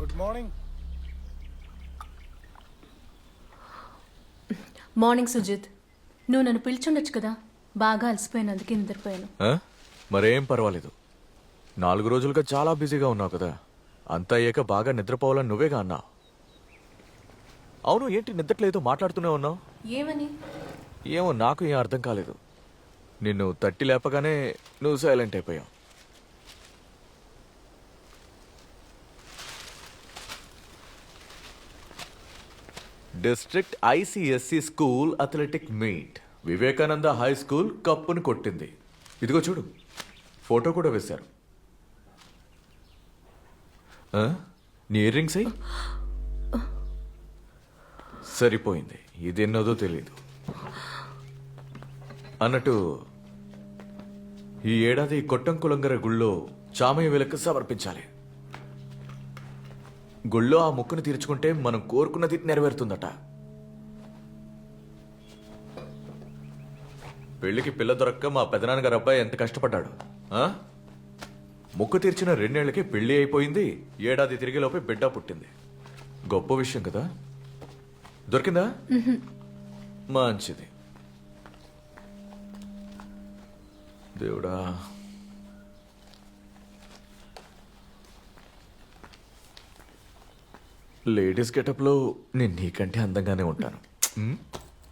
Good morning. Morning Sujith. నువ్వు నన్ను పిలిచుండొచ్చు కదా, బాగా అలసిపోయినందుకు నిద్రపోయాను. మరేం పర్వాలేదు. 4 రోజులుగా చాలా బిజీగా ఉన్నావు కదా, అంతా అయ్యాక బాగా నిద్రపోవాలని నువ్వేగా అన్నావు. అవును, ఏంటి నిద్రలేదో మాట్లాడుతూనే ఉన్నావు? ఏమని? ఏమో నాకు ఏం అర్థం కాలేదు. నిన్ను తట్టి లేపగానే నువ్వు సైలెంట్ అయిపోయావు. District ICSE school athletic meet, Vivekananda high school కప్పుని కొట్టింది. ఇదిగో చూడు, ఫోటో కూడా వేశారు. నీ ఇయర్ రింగ్స్ అయ్యి సరిపోయింది. ఇదేన్నదో తెలీదు. అన్నట్టు ఈ ఏడాది కొట్టంకులంగర గుళ్ళో చామయ్య వెలక్కు సమర్పించాలి. గుళ్ళో ఆ మొక్కును తీర్చుకుంటే మనం కోరుకున్నది నెరవేరుతుందట. పెళ్లికి పిల్ల దొరక్క మా పెదనాన్నగారు అబ్బాయి ఎంత కష్టపడ్డాడు. మొక్కు తీర్చిన 2 ఏళ్లకే పెళ్లి అయిపోయింది. ఏడాది తిరిగేలోపే బిడ్డ పుట్టింది. గొప్ప విషయం కదా. దొరికిందా? మంచిది. దేవుడా, లేడీస్ గెటప్లో నేను నీకంటే అందంగానే ఉంటాను.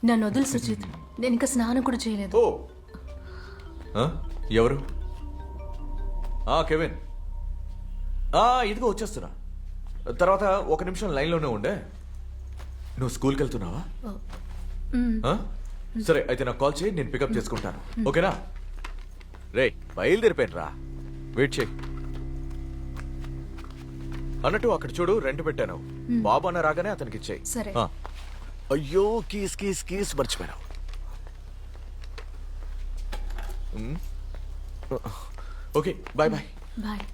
నన్ను వదులు సుజిత్, నేను ఇంకా స్నానం కూడా చేయలేదు. ఓ ఎవరు? కెవిన్. ఇదిగో వచ్చేస్తున్నా. తర్వాత 1 నిమిషం లైన్లోనే ఉండే. నువ్వు స్కూల్కి వెళ్తున్నావా? సరే, అయితే నాకు కాల్ చేయి, నేను పికప్ చేసుకుంటాను. ఓకేనా? రే, బయలుదేరిపోయాను రా, వెయిట్ చేయి. అన్నట్టు అక్కడ చూడు, రెంట్ పెట్టాను. బాబు అన్న రాగానే అతనికి ఇచ్చేయి. సరే. అయ్యో, కీస్ కీస్ కీస్ మర్చిపోయాను. Okay, bye bye. బాయ్.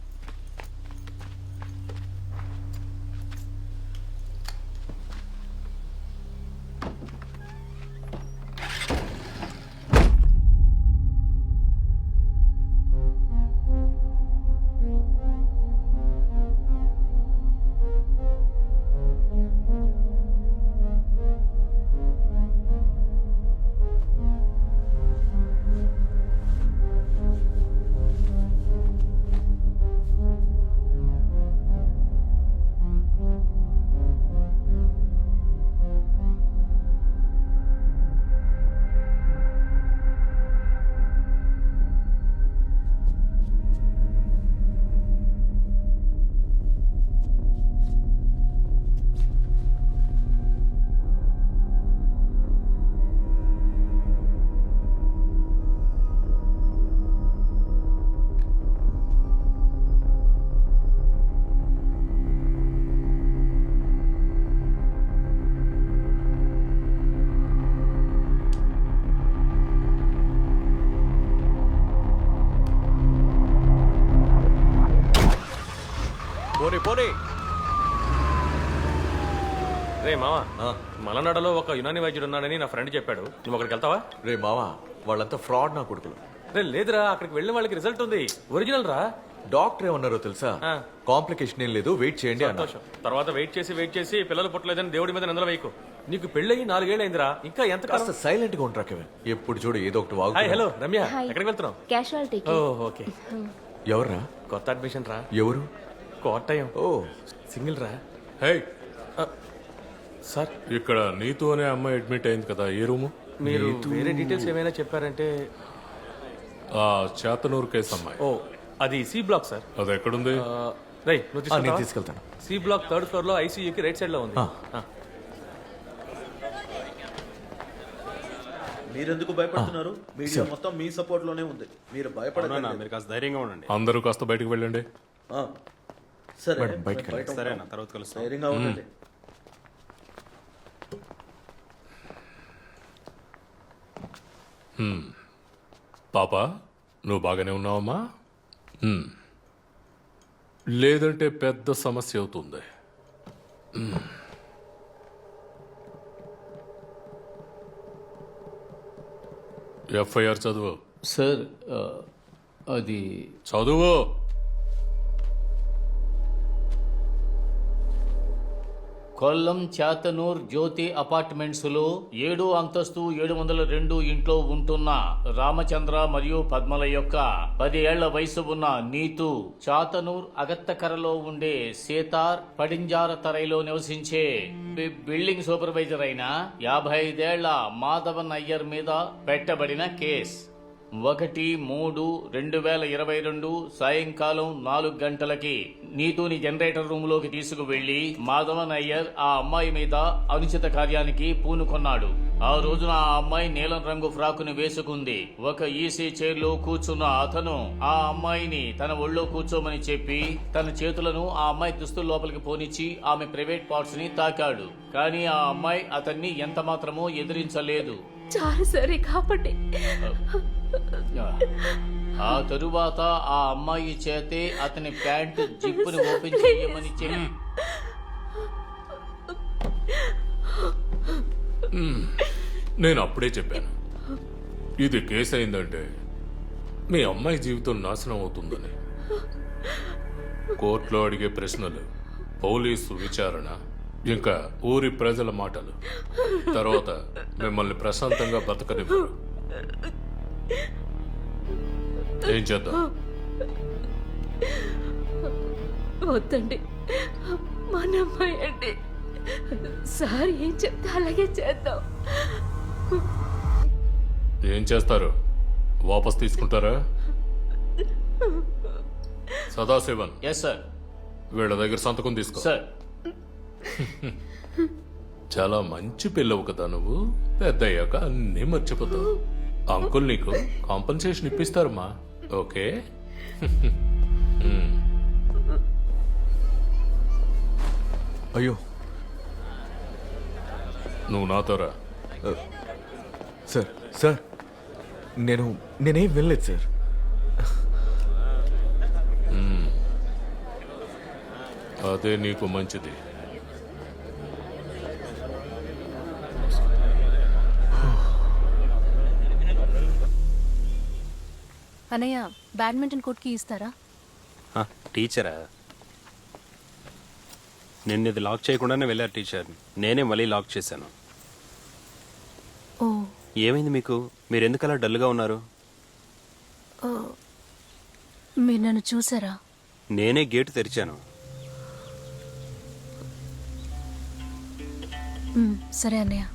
పోనీ. రే మావా, మలనాడలో ఒక యునాని వైద్యుడు ఉన్నాడని నా ఫ్రెండ్ చెప్పాడు. నువ్వు అక్కడికి వెళ్తావా? రే మావా, వాళ్ళంతా ఫ్రాడ్ నా కొడుకులు. రే లేదురా, అక్కడికి వెళ్ళిన వాళ్ళకి రిజల్ట్ ఉంది, ఒరిజినల్ రా. డాక్టర్ ఏమన్నారో తెలుసా? కాంప్లికేషన్ ఏం లేదు, వెయిట్ చేయండి అన్నారు. తర్వాత వెయిట్ చేసి పిల్లలు పుట్టలేదని దేవుడి మీద నిందలు వేయకు. నీకు పెళ్ళయి 4 ఏళ్ళు అయిందిరా, ఇంకా ఎంత కాస్త సైలెంట్ గా ఉంటారా కెవిన్? ఎప్పుడు చూడు ఏదో ఒకటి వాగు. హాయ్, హలో రమ్య, ఎక్కడికి వెళ్తున్నావు? క్యాజువాలిటీకి. ఓకే. ఎవర్రా? కొత్త అడ్మిషన్ రా. ఎవరు? కోటయం. ఓ, సింగిల్ రా. హే సార్, ఇక్కడ నీతు అనే అమ్మాయి అడ్మిట్ అయింది కదా, ఏ రూము? మీరు వేరే డీటెయిల్స్ ఏమైనా చెప్పారంటే. చేతనూరు కేసు అమ్మాయి. ఓ, అది సి బ్లాక్ సార్. అది ఎక్కడుంది? రై, నువ్వు నేను తీసుకెళ్తాను. సి బ్లాక్ 3rd ఫ్లోర్ లో ఐసీయూకి రైట్ సైడ్ లో ఉంది. మీరెందుకు భయపడుతున్నారు? మీడియా మొత్తం మీ సపోర్ట్ లోనే ఉంది. మీరు భయపడకండి. మీరు కాస్త ధైర్యంగా ఉండండి. అందరూ కాస్త బయటకు వెళ్ళండి. సరే, బయటకు సరే అన్న, తర్వాత కలుస్తాం. ధైర్యంగా ఉండండి. పాప, నువ్వు బాగానే ఉన్నావమ్మా? లేదంటే పెద్ద సమస్య అవుతుంది. ఎఫ్ఐఆర్ చదువు. సార్, అది చదువు. కొల్లం చాతనూర్ జ్యోతి అపార్ట్మెంట్స్ లో 7వ అంతస్తు 702 ఇంట్లో ఉంటున్న రామచంద్ర మరియు పద్మల యొక్క 10 ఏళ్ల వయసు ఉన్న నీతు చాతనూర్ అగత్తకరలో ఉండే సీతార్ పడింజార తరైలో నివసించే బిల్డింగ్ సూపర్వైజర్ అయిన 55 ఏళ్ల మాధవన్ అయ్యర్ మీద పెట్టబడిన కేస్ 1/3/2022 సాయంకాలం 4 గంటలకి నీతుని జనరేటర్ రూమ్ లోకి తీసుకువెళ్లి మాధవన్ అయ్యర్ ఆ అమ్మాయి మీద అనుచిత కార్యానికి పూనుకొన్నాడు. ఆ రోజున ఆ అమ్మాయి నీలం రంగు ఫ్రాకుని వేసుకుంది. ఒక ఈసీ చైర్ లో కూర్చున్న అతను ఆ అమ్మాయిని తన ఒళ్ళో కూర్చోమని చెప్పి తన చేతులను ఆ అమ్మాయి దుస్తుల లోపలికి పోనిచ్చి ఆమె ప్రైవేట్ పార్ట్స్ ని తాకాడు. కానీ ఆ అమ్మాయి అతన్ని ఎంత మాత్రమో ఎదిరించలేదు. చాలు సరే కాబట్టి ఆ తరువాత ఆ అమ్మాయి చేతే అతని ప్యాంట్ జిప్పుని ఓపెన్ చేయమని చెప్పి నేను అప్పుడే చెప్పాను, ఇది కేసు అయిందంటే మీ అమ్మాయి జీవితం నాశనం అవుతుందని. కోర్టులో అడిగే ప్రశ్నలు, పోలీసు విచారణ, ఇంకా ఊరి ప్రజల మాటలు, తర్వాత మిమ్మల్ని ప్రశాంతంగా బతకనివ్వరు. ఏం చేద్దాం? వద్దండి, మన అమ్మాయి అండి. సార్ ఏం చెప్తే అలాగే చేద్దాం. ఏం చేస్తారు? వాపస్ తీసుకుంటారా? Sadasivan, yes sir. వీళ్ళ దగ్గర సంతకం తీసుకో. సార్, చాలా మంచి పిల్లవు కదా నువ్వు. పెద్ద అయ్యాక అన్నీ మర్చిపోతావు. అంకుల్ నీకు కాంపన్సేషన్ ఇప్పిస్తారమ్మా. ఓకే? అయ్యో నువ్వు నాతో రా. సార్ సార్ నేనేం వెళ్ళలేదు సార్. అదే నీకు మంచిది. అన్నయ్య, బ్యాడ్మింటన్ కోర్ట్కి ఇస్తారా? టీచరా? నిన్న ఇది లాక్ చేయకుండానే వెళ్ళారు టీచర్. నేనే మళ్ళీ లాక్ చేశాను. ఓ, ఏమైంది మీకు? మీరు ఎందుకు అలా డల్గా ఉన్నారు? మీరు నన్ను చూసారా? నేనే గేటు తెరిచాను. సరే అన్నయ్య.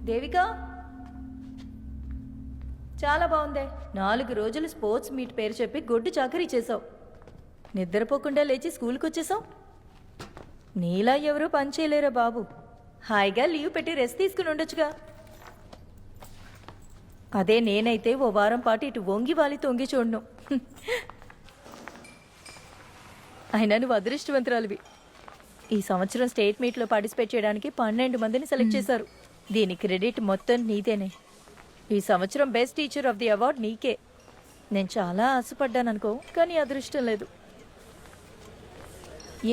దేవిక, చాలా బాగుందే. 4 రోజులు స్పోర్ట్స్ మీట్ పేరు చెప్పి గొడ్డు చాకరీ చేసావు. నిద్రపోకుండా లేచి స్కూల్కి వచ్చేసావు. నీలా ఎవరూ పని చేయలేరా బాబు? హాయిగా లీవ్ పెట్టి రెస్ట్ తీసుకుని ఉండొచ్చుగా. అదే నేనైతే ఓ వారం పాటు ఇటు వంగి వాలి తొంగి చూడను. అయినా నువ్వు అదృష్టవంతురాలివి. ఈ సంవత్సరం స్టేట్ మీట్లో పార్టిసిపేట్ చేయడానికి 12 మందిని సెలెక్ట్ చేశారు. దీని క్రెడిట్ మొత్తం నీదేనే. ఈ సంవత్సరం best teacher of the award నీకే. నేను చాలా ఆశపడ్డాను అనుకో, కానీ అదృష్టం లేదు.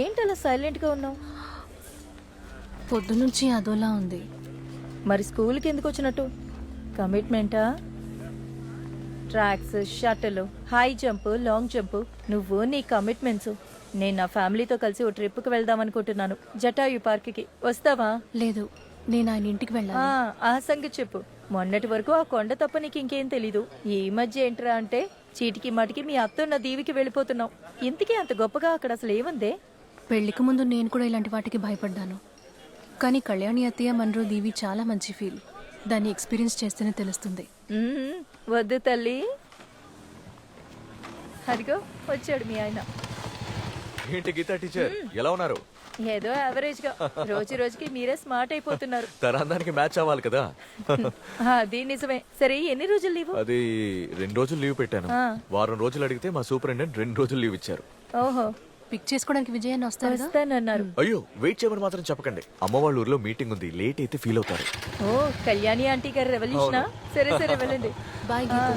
ఏంటలా సైలెంట్గా ఉన్నావు? పొద్దునుంచి అదోలా ఉంది. మరి స్కూల్కి ఎందుకు వచ్చినట్టు? కమిట్మెంటా? Tracks, shuttle, high jump, long jump, నువ్వు నీ కమిట్మెంట్స్. నేను నా ఫ్యామిలీతో కలిసి ఓ ట్రిప్కి వెళ్దాం అనుకుంటున్నాను, జటాయు పార్క్కి. వస్తావా? లేదు, నేను ఆయన ఇంటికి వెళ్ళాలి. ఆ సంగతి చెప్పు. మొన్నటి వరకు ఆ కొండ తప్ప నీకు ఇంకేం తెలీదు. ఈ మధ్య ఏంట్రా అంటే చీటికి మాటికి మీ అత్తన్న దీవికి వెళ్ళిపోతున్నావు. ఇంతకీ అంత గొప్పగా అక్కడ అసలు ఏముందే? పెళ్లికి ముందు నేను కూడా ఇలాంటి వాటికి భయపడ్డాను. కానీ కళ్యాణి అత్తయ్య మనరు దీవి చాలా మంచి ఫీల్. దాన్ని ఎక్స్పీరియన్స్ చేస్తేనే తెలుస్తుంది. వద్దు తల్లి. అదిగో వచ్చాడు మీ ఆయన. ఏంటి గీతా టీచర్ ఎలా ఉన్నారు? ఏదో యావరేజ్ గా. రోజు రోజుకి మీరే స్మార్ట్ అయిపోతున్నారు. తరాందానికి మ్యాచ్ అవ్వాలి కదా. అది నిజమే. సరే ఎన్ని రోజులు లీవు? అది 2 రోజులు లీవ్ పెట్టాను. వారం రోజులు అడిగితే మా సూపరింటెండెంట్ 2 రోజులు లీవ్ ఇచ్చారు. ఓహో, పిక్ చేసుకోవడానికి విజయాన్ని వస్తారు. వస్తానన్నారు. అయ్యో వెయిట్ చేయమని మాత్రం చెప్పకండి. అమ్మ వాళ్ళ ఊర్లో మీటింగ్ ఉంది, లేట్ అయితే ఫీల్ అవుతారు. ఓ, కళ్యాణి ఆంటీ గారి రెవల్యూషనా? సరే సరే వెళ్ళండి. బాయ్ గీత.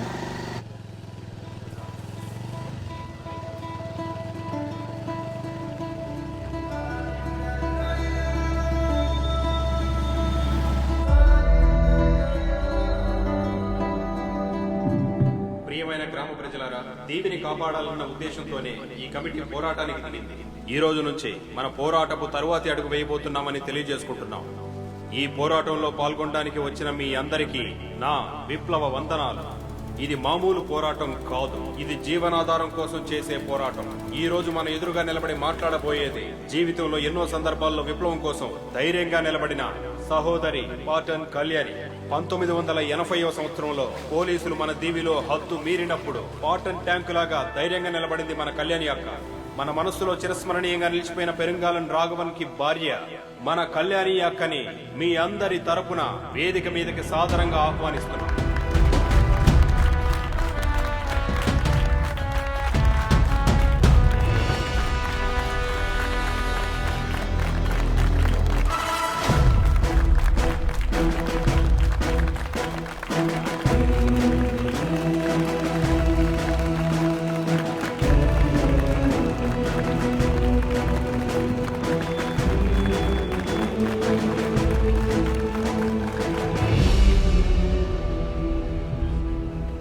ప్రియమైన గ్రామ ప్రజలారా, దీవిని కాపాడాలన్న ఉద్దేశంతోనే ఈ కమిటీ పోరాటానికి దిగింది. ఈ రోజు నుంచి మన పోరాటపు తరువాతి అడుగు వేయబోతున్నామని తెలియజేసుకుంటున్నాం. ఈ పోరాటంలో పాల్గొనడానికి వచ్చిన మీ అందరికీ నా విప్లవ వందనాలు. ఇది మామూలు పోరాటం కాదు, ఇది జీవనాధారం కోసం చేసే పోరాటం. ఈ రోజు మన ఎదురుగా నిలబడి మాట్లాడబోయేది జీవితంలో ఎన్నో సందర్భాల్లో విప్లవం కోసం ధైర్యంగా నిలబడిన సహోదరి పాటన్ కళ్యాణి. 1980వ సంవత్సరంలో పోలీసులు మన దీవిలో హద్దు మీరినప్పుడు పాటన్ ట్యాంకు లాగా ధైర్యంగా నిలబడింది మన కళ్యాణి అక్క. మన మనస్సులో చిరస్మరణీయంగా నిలిచిపోయిన పెరుంగాలన్ రాఘవన్ కి భార్య మన కళ్యాణి అక్కని మీ అందరి తరపున వేదిక మీదకి సాదరంగా ఆహ్వానిస్తున్నాం.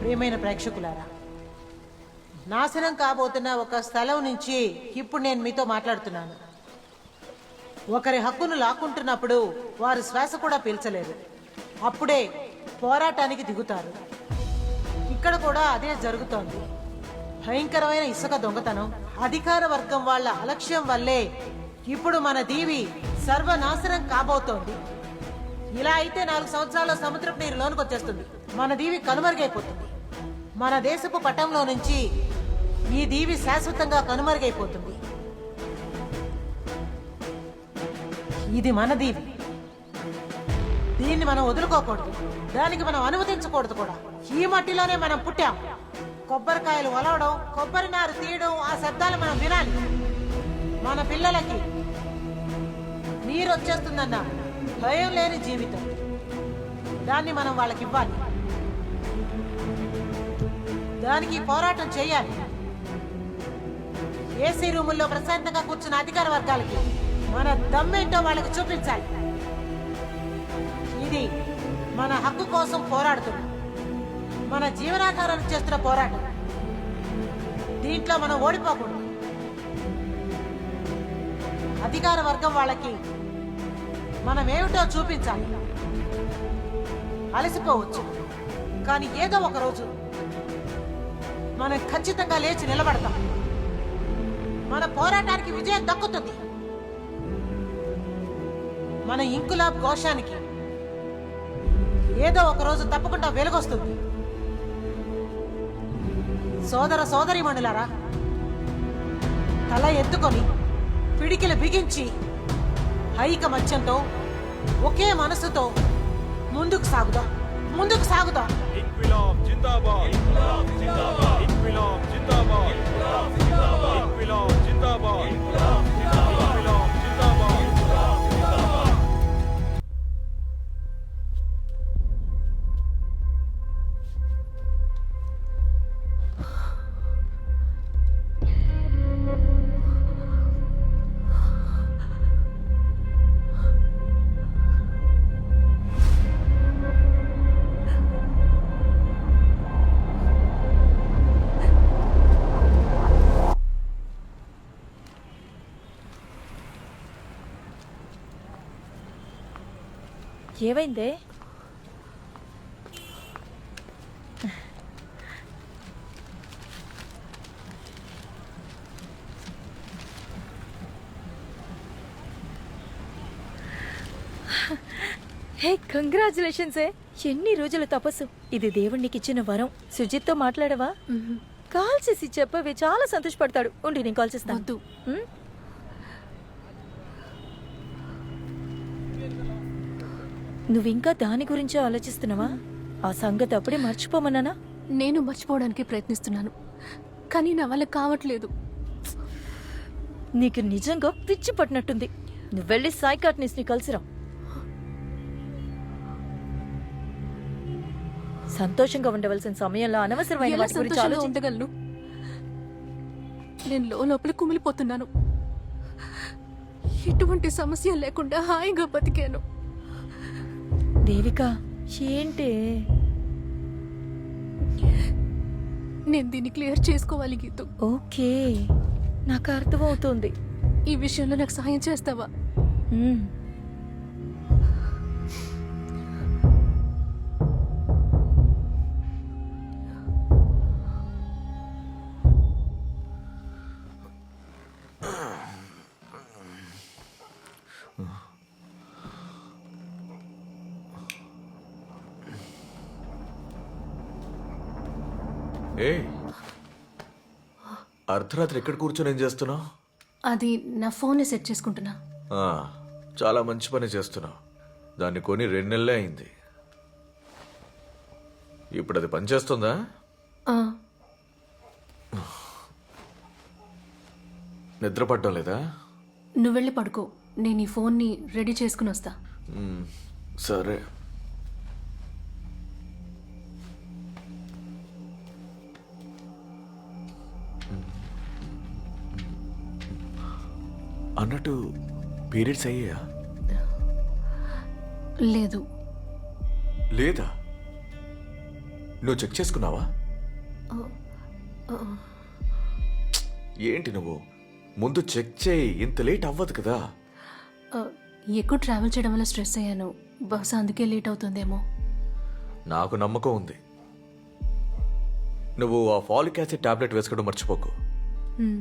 ప్రియమైన ప్రేక్షకులారా, నాశనం కాబోతున్న ఒక స్థలం నుంచి ఇప్పుడు నేను మీతో మాట్లాడుతున్నాను. ఒకరి హక్కును లాక్కుంటున్నప్పుడు వారు శ్వాస కూడా పీల్చలేరు. అప్పుడే పోరాటానికి దిగుతారు. ఇక్కడ కూడా అదే జరుగుతోంది. భయంకరమైన ఇసుక దొంగతనం, అధికార వర్గం వాళ్ళ అలక్ష్యం వల్లే ఇప్పుడు మన దీవి సర్వనాశనం కాబోతోంది. ఇలా అయితే 4 సంవత్సరాల్లో సముద్రపు నీరు లోనికి వచ్చేస్తుంది. మన దీవి కనుమరుగైపోతుంది. మన దేశపు పటంలో నుంచి ఈ దీవి శాశ్వతంగా కనుమరుగైపోతుంది. ఇది మన దీవి. దీన్ని మనం వదులుకోకూడదు, దానికి మనం అనుమతించకూడదు కూడా. ఈ మట్టిలోనే మనం పుట్టాం. కొబ్బరికాయలు ఒలవడం, కొబ్బరి నారు తీయడం, ఆ శబ్దాలు మనం వినాలి. మన పిల్లలకి నీరు వచ్చేస్తుందన్న భయం లేని జీవితం, దాన్ని మనం వాళ్ళకి ఇవ్వాలి. దానికి పోరాటం చేయాలి. ఏసీ రూముల్లో ప్రశాంతంగా కూర్చున్న అధికార వర్గాలకి మన దమ్మేంటో వాళ్ళకి చూపించాలి. ఇది మన హక్కు కోసం పోరాడుతుంది, మన జీవనాధారానికి చేస్తున్న పోరాటం. దీంట్లో మనం ఓడిపోకూడదు. అధికార వర్గం వాళ్ళకి మనం ఏమిటో చూపించాలి. అలసిపోవచ్చు, కానీ ఏదో ఒక రోజు మనం ఖచ్చితంగా లేచి నిలబడతాం. మన పోరాటానికి విజయం దక్కుతుంది. మన ఇంకులాబ్ ఘోషానికి ఏదో ఒక రోజు తప్పకుండా వెలుగొస్తుంది. సోదర సోదరీమణులారా, తల ఎత్తుకొని పిడికిలు బిగించి ఐకమత్యంతో ఒకే మనసుతో ముందుకు సాగుదాం. ఇన్క్విలాబ్ జిందాబాద్, ఇన్క్విలాబ్ జిందాబాద్, ఇన్క్విలాబ్ జిందాబాద్, ఇన్క్విలాబ్ జిందాబాద్, ఇన్క్విలాబ్ జిందాబాద్. ఏమైందే? హే కంగ్రాచులేషన్స్ ఎన్ని రోజుల తపస్సు. ఇది దేవుడికి ఇచ్చిన వరం. సుజిత్తో మాట్లాడవా? కాల్ చేసి చెప్పవే, చాలా సంతోషపడతాడు. ఉండి నేను కాల్ చేస్తాను. వద్దు. ఉమ్? నువ్వింకా దాని గురించే ఆలోచిస్తున్నావా? ఆ సంగతి అప్పుడే మర్చిపోమన్నానా? నేను మర్చిపోవడానికి ప్రయత్నిస్తున్నాను, కానీ నా వల్ల కావట్లేదు. నీకు నిజంగా పిచ్చి పట్టినట్టుంది. నువ్వు వెళ్ళి సైకాట్రిస్ట్ ని కలిసిరా. సంతోషంగా ఉండవలసిన సమయంలో అనవసరమైన ఎలా వాటి గురించి సంతోషంగా ఆలోచించ. ఉండగలను? నేను లోపల కుమిలిపోతున్నాను. ఎటువంటి సమస్య లేకుండా హాయిగా బతికాను. దేవిక, ఏంటి? నేను దీన్ని క్లియర్ చేసుకోవాలి గీతు. ఓకే, నాకు అర్థమవుతుంది. ఈ విషయంలో నాకు సహాయం చేస్తావా? ఉమ్. ఏ అర్ధరాత్రి ఎక్కడ కూర్చొని ఏం చేస్తున్నావు? అది నా ఫోన్ సెట్ చేసుకుంటున్నా. చాలా మంచి పని చేస్తున్నావు. దాన్ని కొని 2 నెలలే అయింది. ఇప్పుడు అది పనిచేస్తుందా? ఆ, నిద్ర పట్టడం లేదా? నువ్వు వెళ్ళి పడుకో, నేను ఈ ఫోన్ని రెడీ చేసుకుని వస్తా. సరే. అన్నట్టు పీరియడ్స్ అయ్యా? లేదు. లేదా? నువ్వు చెక్ చేసుకున్నావా? ఏంటి నువ్వు? ముందు చెక్ చేయి, ఇంత లేట్ అవ్వదు కదా. ఆ, ఎక్కువ ట్రావెల్ చేయడం వల్ల స్ట్రెస్ అయ్యాను. బహుశా అందుకే లేట్ అవుతుందేమో. నాకు నమ్మకం ఉంది. నువ్వు ఆ ఫాలిక్ యాసిడ్ టాబ్లెట్ వేసుకోవడం మర్చిపోకు. హ్మ్.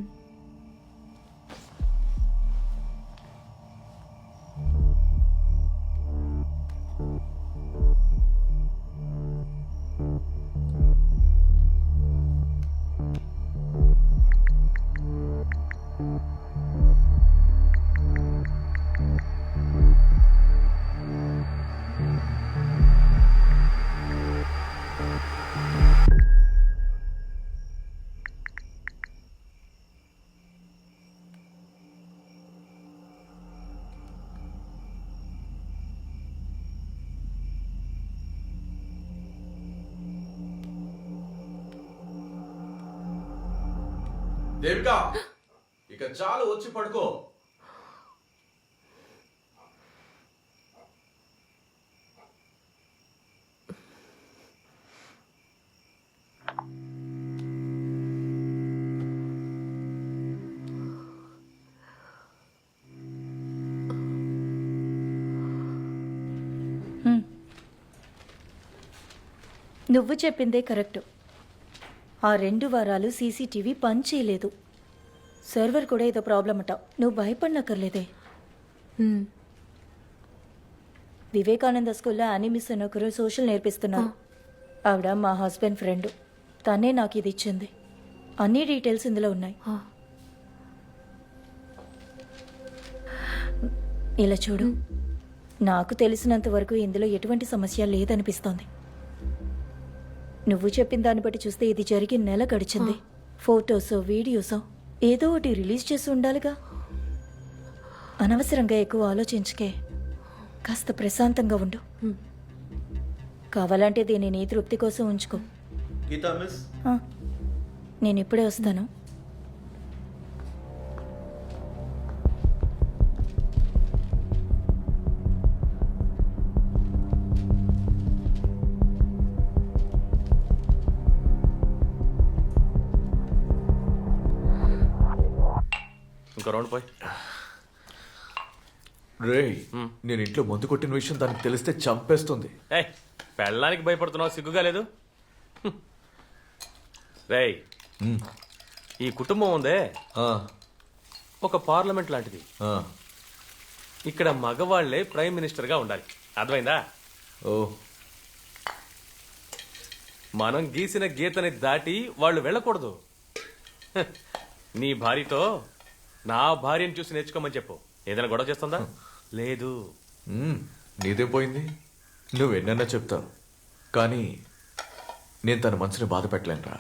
దేవిక, ఇక చాలు, వచ్చి పడుకో. నువ్వు చెప్పిందే కరెక్ట్. ఆ 2 వారాలు సీసీటీవీ పని చేయలేదు. సర్వర్ కూడా ఏదో ప్రాబ్లం అట. నువ్వు భయపడనక్కర్లేదే. హ్మ్. వివేకానంద స్కూల్లో యానిమిస్ అని ఒకరు సోషల్ నేర్పిస్తున్నారు. ఆవిడ మా హస్బెండ్ ఫ్రెండ్. తనే నాకు ఇది ఇచ్చింది. అన్ని డీటెయిల్స్ ఇందులో ఉన్నాయి. ఇలా చూడు, నాకు తెలిసినంత వరకు ఇందులో ఎటువంటి సమస్య లేదనిపిస్తోంది. నువ్వు చెప్పిన దాన్ని బట్టి చూస్తే ఇది జరిగి నెల గడిచింది. ఫోటోసో వీడియోసో ఏదో ఒకటి రిలీజ్ చేసి ఉండాలిగా. అనవసరంగా ఎక్కువ ఆలోచించకే, కాస్త ప్రశాంతంగా ఉండు. కావాలంటే దీన్ని నీ తృప్తి కోసం ఉంచుకో. గీతా మిస్, ఆ, నేను ఇప్పుడే వస్తాను. ఇంకో రౌండ్ పోయి. రే, నేను ఇంట్లో మందు కొట్టిన విషయం దానికి తెలిస్తే చంపేస్తుంది. ఏయ్, పెళ్ళానికి భయపడుతున్నావు, సిగ్గుగా లేదు? రేయ్, ఈ కుటుంబం ఉందే ఆ, ఒక పార్లమెంట్ లాంటిది. ఆ, ఇక్కడ మగవాళ్లే ప్రైమ్ మినిస్టర్గా ఉండాలి. అర్థమైందా? ఓ మనం గీసిన గీతని దాటి వాళ్ళు వెళ్ళకూడదు. హ, నీ భార్యతో నా భార్యను చూసి నేర్చుకోమని చెప్పు. ఏదైనా గొడవ చేస్తుందా? లేదు. నీదేం పోయింది? నువ్వెన్నన్నా చెప్తావు, కానీ నేను తన మనసుని బాధ పెట్టలేనురా.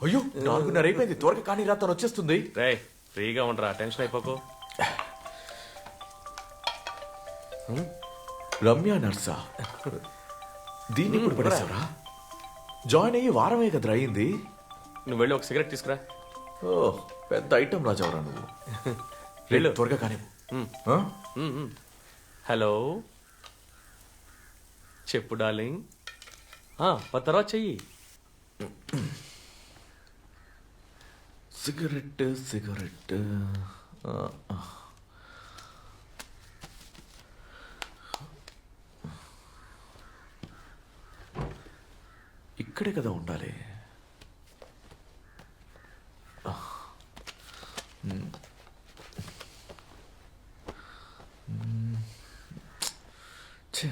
అయ్యో 4:30 అయిపోయింది, త్వరగా కానీ రా, తను వచ్చేస్తుంది. రే ఫ్రీగా ఉండరా, టెన్షన్ అయిపోకు. రమ్య నర్సా, దీన్ని ఇప్పుడు పడేసావరా? జాయిన్ అయ్యి వారమే కదరా అయింది. నువ్వు వెళ్ళి ఒక సిగరెట్ తీసుకురా. ఓ పెద్ద ఐటమ్ రాజావరా నువ్వు. వెళ్ళు. త్వరగా కానీ. హలో చెప్పు డార్లింగ్. తర్వాత చెయ్యి. Cigarette cigarette. ఇక్కడే కదా ఉండాలి. ఛే.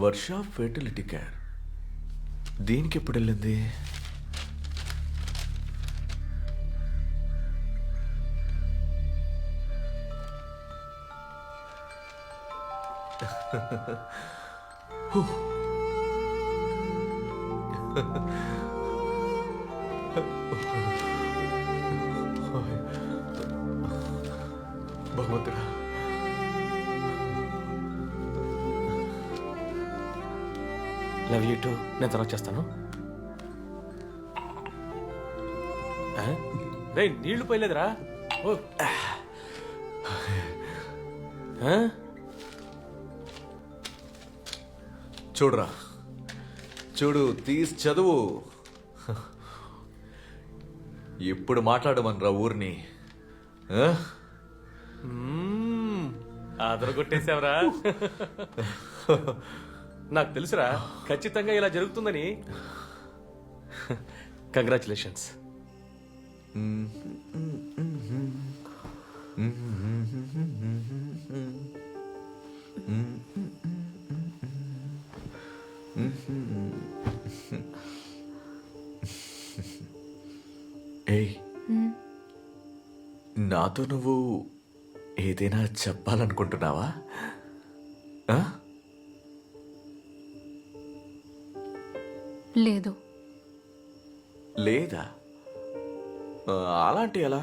వర్ష ఫెర్టిలిటీ కేర్, దీనికి ఎప్పుడు వెళ్ళింది? భగవంతుడా, లవ్ యూ టూ. నేను తర్వాత చేస్తాను. రే నీళ్లు పోయలేదురా. ఓ. చూడరా, చూడు, తీసి చదువు. ఎప్పుడు మాట్లాడమనరా ఊరిని? ఆదర కొట్టేసావరా. నాకు తెలుసురా ఖచ్చితంగా ఇలా జరుగుతుందని. కంగ్రాచులేషన్స్. ఏయ్, నాతో నువ్వు ఏదైనా చెప్పాలనుకుంటున్నావా? లేదు. లేదా? అలాంటి ఎలా?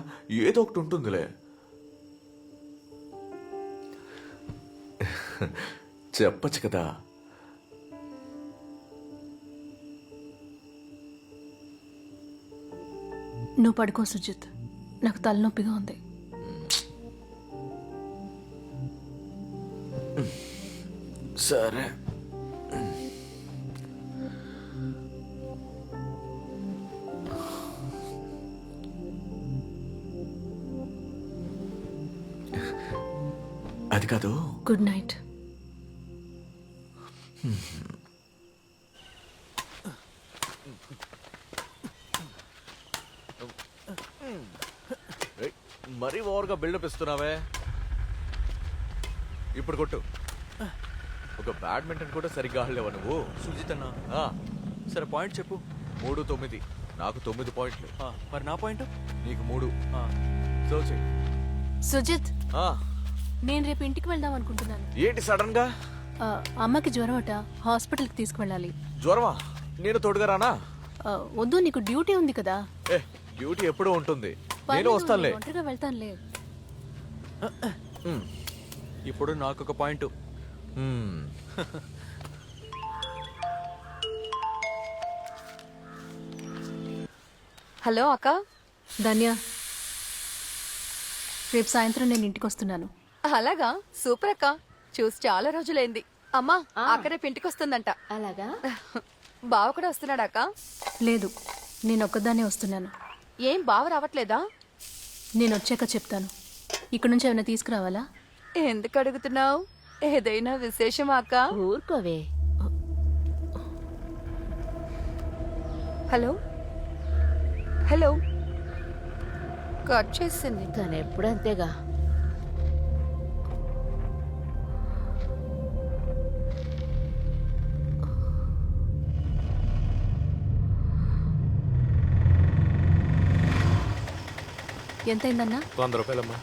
ఏదో ఒకటి ఉంటుందిలే. చెప్పచ్చు కదా. నువ్వు పడుకో సుజిత్, నాకు తలనొప్పిగా ఉంది. సరే. అది కాదు. Good night. మరీ ఓవర్గా బిల్డప్ ఇస్తున్నావే. ఇప్పుడు కొట్టు. ఒక బ్యాడ్మింటన్ కూడా సరిగ్గా ఆడలేవా నువ్వు? సుజిత్ అన్న, సరే పాయింట్ చెప్పు. 3-9. నాకు 9 పాయింట్లు. మరి నా పాయింట్? నీకు 3. సర్వ్ చెయ్. సుజిత్, నేను రేపు ఇంటికి వెళ్దాం అనుకుంటున్నాను. ఏంటి సడన్ గా? అమ్మకి జ్వరం అట, హాస్పిటల్కి తీసుకువెళ్ళాలి. జ్వరమా? నేను తోడుగా రానా? వద్దు, నీకు డ్యూటీ ఉంది కదా. డ్యూటీ ఎప్పుడూ ఉంటుంది. నేను పర్లేదు, వస్తానులే. నేను ఒంటరిగా వెళ్తానులే. ఇప్పుడు నాకు ఒక పాయింట్. హలో అక్క. ధన్య, రేపు సాయంత్రం నేను ఇంటికి వస్తున్నాను. అలాగా, సూపర్ అక్క. చూసి చాలా రోజులైంది. అమ్మా అక్క రేపు ఇంటికి వస్తుందంట. అలాగా? బావ కూడా వస్తున్నాడా అక్క? లేదు, నేను ఒక్కదాన్నే వస్తున్నాను. ఏం బావ రావట్లేదా? నేను వచ్చాక చెప్తాను. ఇక్కడ నుంచి ఏమైనా తీసుకురావాలా? ఎందుకు అడుగుతున్నావు? ఏదైనా విశేషమా అక్క? ఊరుకోవే. హలో హలో కట్ చేసింది. తను ఎప్పుడు అంతేగా. ఎంతైందన్నా? 100 రూపాయలమ్మా.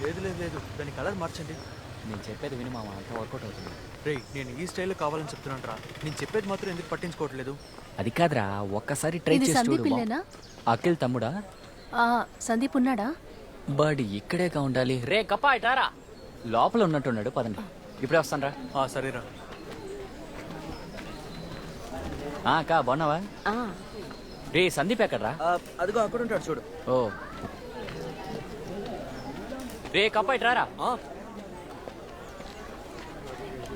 లేదు లేదు లేదు, దాని కలర్ మార్చండి. నేను చెప్పేది విని మామ, అంతా వర్కౌట్ అవుతుంది. రే, నేను ఈ స్టైల్లో కావాలని చెప్తున్నాను రా. నేను చెప్పేది మాత్రం ఎందుకు పట్టించుకోవట్లేదు? అది కాదురా, ఒక్కసారి ట్రై ఇది చేసి సందీప్ చూడు. ఇల్లేనా? అఖిల్ తమ్ముడా? ఆ, సందీప్ ఉన్నాడా? బడ్ ఇక్కడేగా ఉండాలి. రే కప్పా ఇటారా, లోపల ఉన్నట్టున్నాడు. పదండి, ఇప్పుడే వస్తాను రా. సరేరా. అక్క బాగున్నావా? రే సందీప్ ఎక్కడ్రా? అదిగో అక్కడ ఉంటాడు చూడు. ఓ రే కప్పా ఇటారా.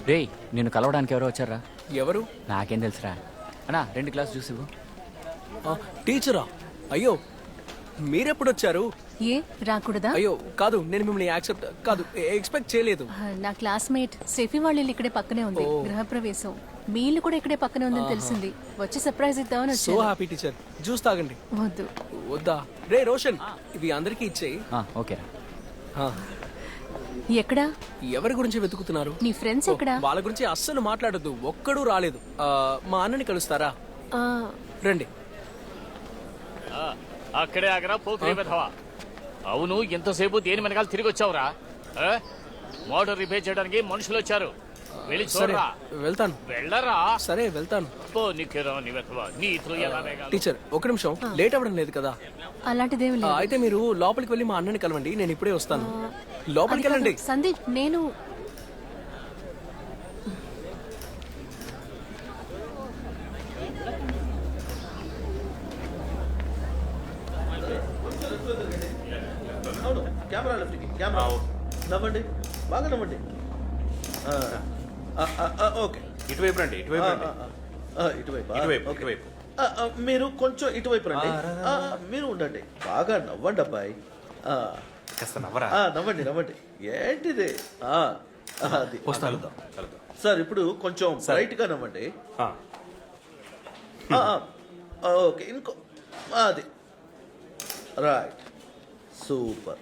రే నిన్ను కలవడానికి ఎవరో వచ్చారా? ఎవరు? నాకేం తెలుసురా. అన్నా 2 గ్లాస్ జ్యూస్ ఇవ్వు. టీచరా? అయ్యో, మీరెప్పుడు వచ్చారు? ఏ రాకూడదా? అయ్యో కాదు, నేను మిమ్మల్ని ఎక్స్పెక్ట్ చేయలేదు. నా క్లాస్మేట్ సెఫీ వాళ్ళ ఇల్లు ఇక్కడే పక్కనే ఉంది. గృహప్రవేశం. మీ ఇల్లు కూడా ఇక్కడే పక్కనే ఉందని తెలిసింది. వచ్చి సర్ప్రైజ్ ఇద్దామని సో వచ్చాను. Happy teacher. జ్యూస్ తాగండి. వద్దు. వద్దా? రే రోషన్, ఇవి అందరికీ ఇచ్చేయి. ఓకేరా. ఎక్కడా? ఎవరి గురించి వెతుకుతున్నారు? నీ ఫ్రెండ్స్ ఎక్కడా? వాళ్ళ గురించి అస్సలు మాట్లాడొద్దు. ఒక్కడూ రాలేదు. మా అన్నని కలుస్తారా? ఆ, రండి. అక్కడే ఆగరా పోకిరి వెధవా. అవును, ఎంతసేపు దేని వెనకాల తిరిగి వచ్చావురా? మోటార్ రిపేర్ చేయడానికి మనుషులు వచ్చారు. వెళ్ళి సరే చూడరా. వెళ్తాను. వెళ్ళరా. సరే వెళ్తాను. పో నిఖిరా నీ వెధవా. నీతో ఎలా వేగాలి? టీచర్ ఒక నిమిషం, లేట్ అవ్వడం లేదు కదా? అలాంటిదేమి లేదు. అయితే మీరు లోపలికి వెళ్ళి మా అన్నని కలవండి. నేను ఇప్పుడే వస్తాను. లోపలికి వెళ్ళండి. సందీప్, నేను అవును, కెమెరా లెఫ్ట్కి. కెమెరా నవ్వండి, బాగా నవ్వండి. ఓకే, ఇటువైపు రండి, ఇటువైపు రండి. ఇటువైపు. ఇటువైపు, ఓకే. ఇటువైపు. మీరు కొంచెం ఇటువైపు రండి. మీరు ఉండండి, బాగా నవ్వండి అబ్బాయి. కాస్త నవ్వరా. నవ్వండి నవ్వండి. ఏంటిది? అది కలుద్దాం. సార్, ఇప్పుడు కొంచెం బ్రైట్ గా నవ్వండి. ఓకే, ఇంకో అది రైట్. సూపర్.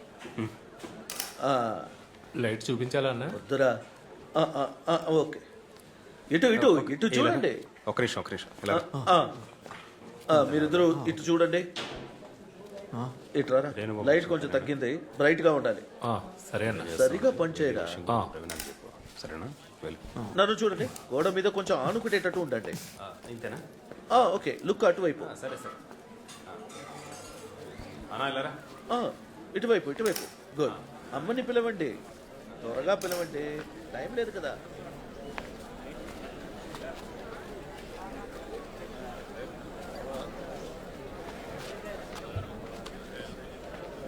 లైట్ చూపించాలా అన్న? వద్దురా. ఓకే, ఇటు ఇటు ఇటు చూడండి. ఒక నిమిషం ఇలా. మీరిద్దరు ఇటు చూడండి. ఇటు రారా. లైట్ కొంచెం తగ్గింది, బ్రైట్ గా ఉండాలి. సరే అన్న. సరిగా పనిచేయరా. సరేనా? నన్ను చూడండి, గోడ మీద కొంచెం ఆనుకునేటట్టు ఉండండి. ఇంతేనా? ఓకే, లుక్ అటువైపు. సరే సరే. అన్నా ఇలారా. ఇటువైపు ఇటువైపు. గుడ్. అమ్మని పిలవండి, త్వరగా పిలవండి, టైం లేదు కదా.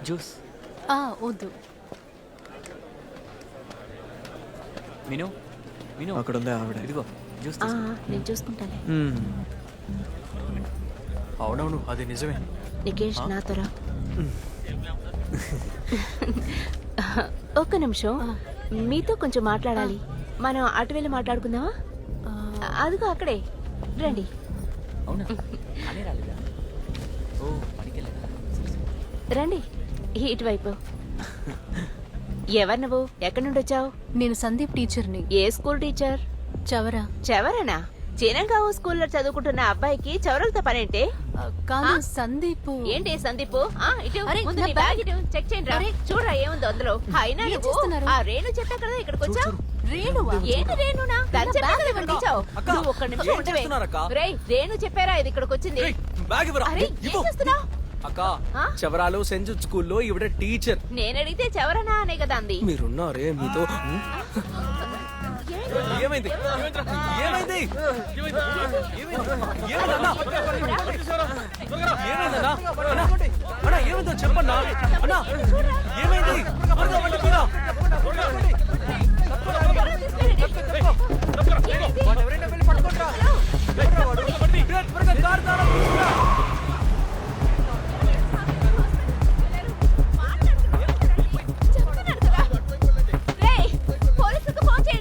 జ్యూస్. వద్దు. విను విను, అక్కడ ఉంది ఆవిడ. ఇదిగో జ్యూస్. నేను చూసుకుంటాను. అవునవును, అది నిజమే. నికేష్ నాతో రా. ఒక్క నిమిషం, మీతో కొంచెం మాట్లాడాలి. మనం అటు వెళ్ళి మాట్లాడుకుందామా? అదిగో అక్కడే, రండి. అవునా? అనే రాలేదా? ఓ పనికి వెళ్ళాడా? రండి ఇటువైపు. ఎవరు నువ్వు? ఎక్కడి నుండి వచ్చావు? నేను సందీప్ టీచర్ని. ఏ స్కూల్ టీచర్? చవరా. చవరనా? చినంగావు స్కూల్లో చదువుకుంటున్న అబ్బాయికి చవరలతో పనేంటే? కాదు, సందీప్. ఏంటి సందీప్? ఇటు అరే, ముందు నా నీ బ్యాగ్. బ్యాగ్ ఇటు చెక్ చేయండి రా. చూడరా ఏముందో అందులో. అయినా ఏం నువ్వు చేస్తున్నారు? ఆ రేణు చెప్పా కదా ఇక్కడికి వచ్చావు. రేణువా? ఏంటి రేణునా? దాని చెప్పా కదా ఇక్కడికి వచ్చావు. అక్క, నువ్వు ఒక్క నిమిషం ఏం ఉండవే. చేస్తున్నారక్క? రేయ్, రేణు చెప్పారా ఇది ఇక్కడికి వచ్చింది? బ్యాగ్ ఇవ్వరా. అరే ఏం చేస్తున్నావు? అక్క, చవరాలు సెంట్ జూడ్ స్కూల్లో ఈవిడ టీచర్. నేను అడిగితే చవరనా అనే కదా అంది. మీరున్నారే మీతో. ఏమైంది? ఏమైంది? ఏమైందో చెప్పన్నా. అన్నా ఏమైంది? ఎవరైనా వెళ్ళి పట్టుకుంటారా? రేయ్, పోలీసులకు ఫోన్ చేయండి.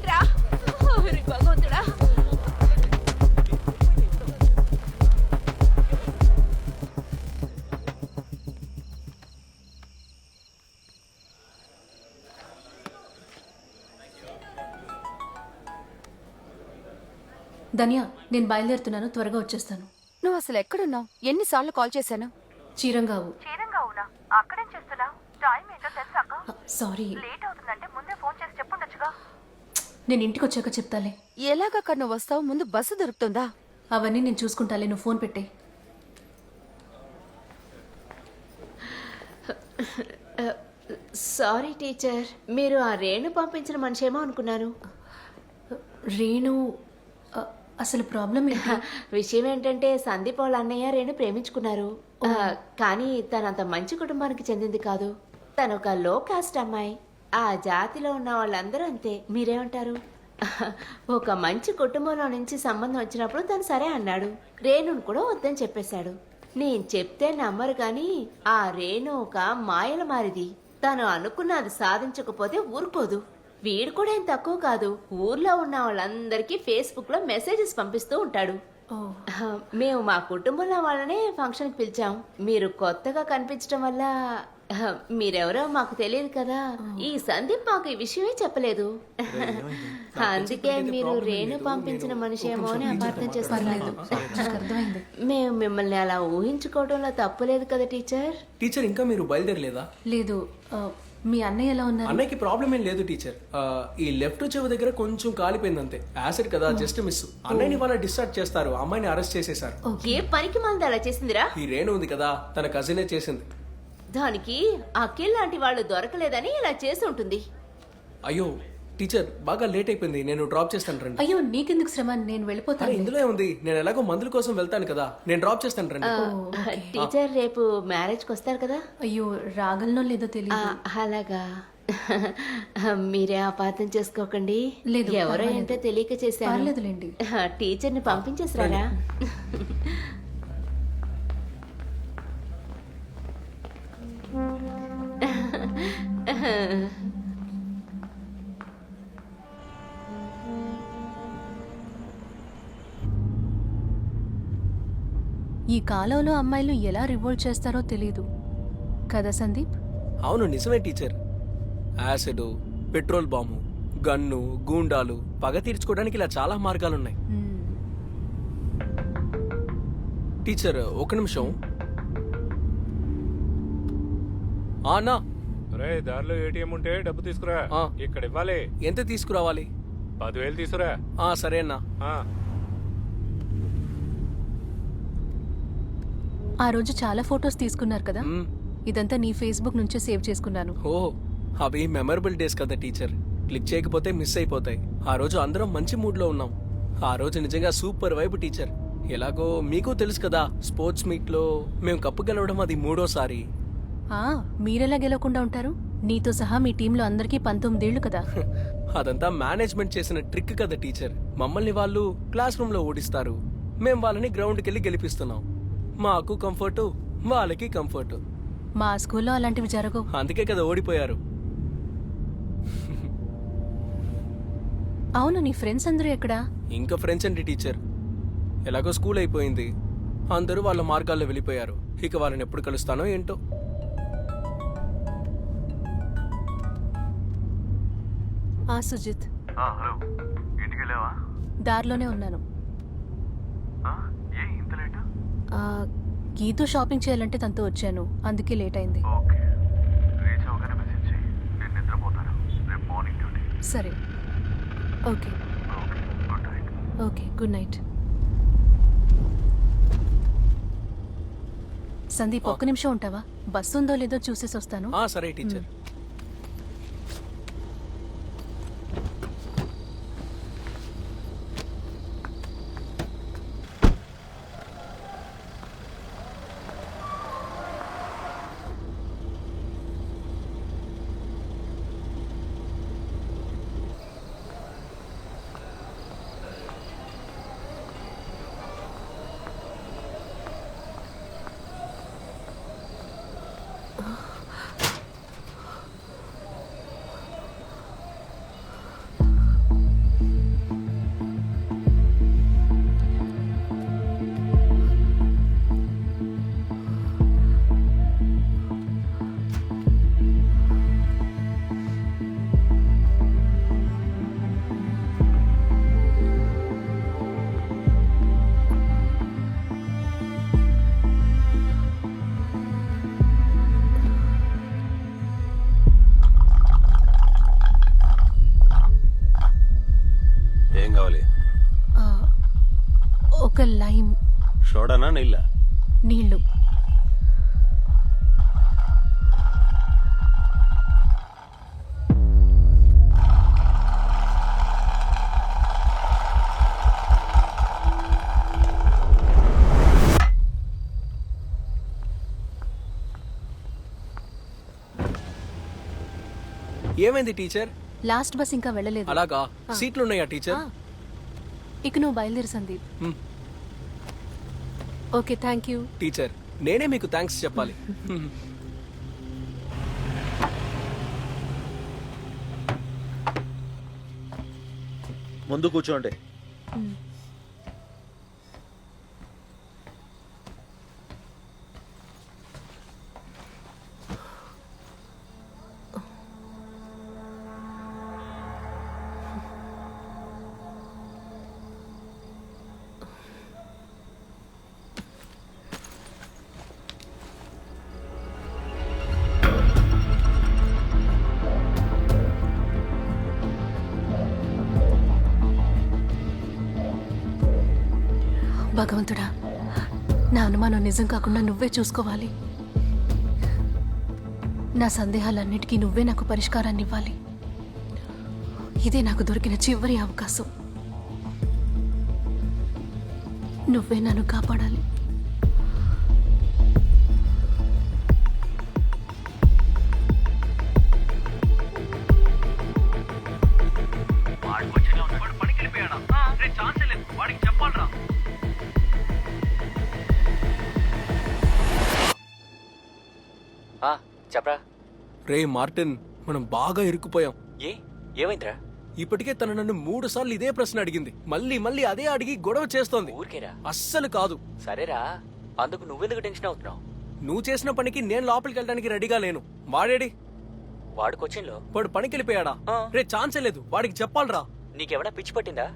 ధన్య, నేను బయలుదేరుతున్నాను, త్వరగా వచ్చేస్తాను. నువ్వు అసలు ఎక్కడున్నావు? ఎన్నిసార్లు కాల్ చేశాను? చీరంగావు. చీరంగావునా? అక్కడేం చేస్తున్నావు? టైం ఏంటో తెలుసాక? సారీ, లేట్ అవుతుందంటే ముందే ఫోన్ చేసి చెప్పుండొచ్చుగా. నేను ఇంటికి వచ్చాక చెప్తాలే. ఎలాగక్క నువ్వు వస్తావు? ముందు బస్సు దొరుకుతుందా? అవన్నీ నేను చూసుకుంటాలే, నువ్వు ఫోన్ పెట్టే. సారీ టీచర్, మీరు ఆ రేణు పంపించిన మనిషేమో అనుకున్నాను. రేణు, అసలు ప్రాబ్లం ఏంటి? విషయం ఏంటంటే సందీప్ వాళ్ళ అన్నయ్య రేణు ప్రేమించుకున్నారు. కానీ తనంత మంచి కుటుంబానికి చెందింది కాదు. తను ఒక లో కాస్ట్ అమ్మాయి. ఆ జాతిలో ఉన్న వాళ్ళందరూ అంతే. మీరేమంటారు? ఒక మంచి కుటుంబంలో నుంచి సంబంధం వచ్చినప్పుడు తను సరే అన్నాడు. రేణును కూడా వద్దని చెప్పేశాడు. నేను చెప్తే నమ్మరు కానీ ఆ రేణు ఒక మాయల మారిది. తను అనుకున్నది సాధించకపోతే ఊరుకోదు. వీడు కూడా ఏం తక్కువ కాదు. ఊర్లో ఉన్న వాళ్ళందరికీ ఫేస్బుక్ లో మెసేజెస్ పంపిస్తూ ఉంటాడు. మేము మా కుటుంబంలో వాళ్ళనే ఫంక్షన్ కి పిలిచాం. మీరు కొత్తగా కనిపించడం వల్ల మీరెవరో మాకు తెలియదు కదా. ఈ సందీప్ మాకు ఈ విషయమే చెప్పలేదు. అందుకే మీరు రేణు పంపించిన మనిషి ఏమో అని అపార్థం చేస్తున్నారు. మేము మిమ్మల్ని అలా ఊహించుకోవడంలో తప్పులేదు కదా టీచర్. టీచర్, ఇంకా మీరు బయలుదేరలేదా? లేదు. మీ అన్నయ్య ఎలా ఉన్నారు? అన్నయ్యకి ప్రాబ్లం ఏం లేదు టీచర్. ఈ లెఫ్ట్ చెవి దగ్గర కొంచెం కాలిపోయింది అంతే. యాసిడ్ కదా, జస్ట్ మిస్. అన్నయ్యని వాళ్ళ డిశ్చార్జ్ చేస్తారు. అమ్మాయిని అరెస్ట్ చేసేశారు. ఏ పనికి మంది అలా చేసిందిరా? ఈ రేణు ఉంది కదా, తన కజినే చేసింది. దానికి అఖిల్ లాంటి వాళ్ళు దొరకలేదని ఇలా చేసి ఉంటుంది. అయ్యో టీచర్, బాగా లేట్ అయిపోయింది. నేను డ్రాప్ చేస్తాను రండి. అయ్యో, నీకెందుకు శ్రమ, నేను వెళ్ళిపోతాను. ఇందులో ఏముంది, నేను ఎలాగో మందుల కోసం వెళ్తాను కదా, నేను డ్రాప్ చేస్తాను రండి. టీచర్ రేపు మ్యారేజ్ కి వస్తారు కదా? అయ్యో, రాగలనో లేదో తెలియదు. అలాగా. మీరే అపార్థం చేసుకోకండి. లేదు, ఎవరో ఏంటో తెలియక చేశాను. పర్లేదులేండి. టీచర్ని పంపించేసారా? ఈ కాలంలో అమ్మాయిలు ఎలా రివోల్ట్ చేస్తారో తెలీదు కదా సందీప్? అవును, నిజమే teacher. Acid, petrol bomb, gun, గూండాలు, పగ తీర్చుకోవడానికి ఇలా చాలా మార్గాలున్నాయి. టీచర్, ఒక నిమిషం. అన్నా, రే దారిలో ఏటీఎం ఉంటే డబ్బు తీసుకురా. ఇక్కడ ఇవ్వాలి. ఎంత తీసుకురావాలి? 10,000 తీసుకురా. సరే అన్నా. ఆ రోజు చాలా ఫొటోస్ తీసుకున్నారు కదా, ఇదంతా నీ ఫేస్బుక్ నుంచే సేవ్ చేసుకున్నాను. ఓ, అవి మెమరబుల్ డేస్ కదా టీచర్. క్లిక్ చేయకపోతే మిస్ అయిపోతాయి. ఆ రోజు అందరం మంచి మూడ్ లో ఉన్నాం. ఆ రోజు నిజంగా సూపర్ వైబ్ టీచర్. ఎలాగో మీకు తెలుసు కదా, స్పోర్ట్స్ మీట్ లో మేము కప్పు గెలవడం అది 3వ సారి. మీరెలా గెలవకుండా ఉంటారు? నీతో సహా మీ టీంలో అందరికీ 19 ఏళ్లు కదా. అదంతా మేనేజ్మెంట్ చేసిన ట్రిక్ కదా టీచర్. మమ్మల్ని వాళ్ళు క్లాస్ రూమ్ లో ఓడిస్తారు, మేం వాళ్ళని గ్రౌండ్కి వెళ్ళి గెలిపిస్తున్నాం. మాకు కంఫర్టు, వాళ్ళకి కంఫర్టు. మా స్కూల్లో అలాంటివి జరగవు. అందుకే కదా ఓడిపోయారు. అవును, నీ ఫ్రెండ్స్ అందరూ ఎక్కడా? ఇంకా ఫ్రెండ్స్ అండి టీచర్. ఎలాగో స్కూల్ అయిపోయింది, అందరూ వాళ్ళ మార్గాల్లో వెళ్ళిపోయారు. ఇక వాళ్ళని ఎప్పుడు కలుస్తానో ఏంటో. సుజిత్, దారిలోనే ఉన్నాను. గీతో షాపింగ్ చేయాలంటే తనతో వచ్చాను, అందుకే లేట్ అయింది. సరే, okay okay, good night. Sandeep, ఒక్క నిమిషం ఉంటావా? బస్సు ఉందో లేదో చూసేసి వస్తాను. సరే టీచర్. లైమ్ సోడానా నీళ్ళ? నీళ్లు. ఏమైంది టీచర్? లాస్ట్ బస్ ఇంకా వెళ్ళలేదు. అలాగా? సీట్లు ఉన్నాయా టీచర్? ఇక నువ్వు బయలుదేరు Sandeep. Okay, thank you. Teacher, నేనే మీకు థ్యాంక్స్ చెప్పాలి. ముందు కూర్చోండి. భగవంతుడా, నా అనుమానం నిజం కాకుండా నువ్వే చూసుకోవాలి. నా సందేహాలన్నిటికీ నువ్వే నాకు పరిష్కారాన్ని ఇవ్వాలి. ఇదే నాకు దొరికిన చివరి అవకాశం. నువ్వే నన్ను కాపాడాలి. చెప్పరా. రే మార్టిన్, మనం బాగా ఇరుక్కుపోయాం. ఏమైందిరా? ఇప్పటికే తను నన్ను 3 సార్లు ఇదే ప్రశ్న అడిగింది. మళ్ళీ మళ్ళీ అదే అడిగి గొడవ చేస్తోంది. ఊరికేరా? అస్సలు కాదు. సరేరా, అందుకు నువ్వెందుకు టెన్షన్ అవుతున్నావు? నువ్వు చేసిన పనికి నేను లోపలికి వెళ్ళడానికి రెడీగా లేను. వాడేడి? వాడు కొచ్చిన్లో. వాడు పనికి వెళ్ళిపోయాడా? రే ఛాన్సే లేదు, వాడికి చెప్పాలరా. నీకెవడా పిచ్చి పట్టిందా?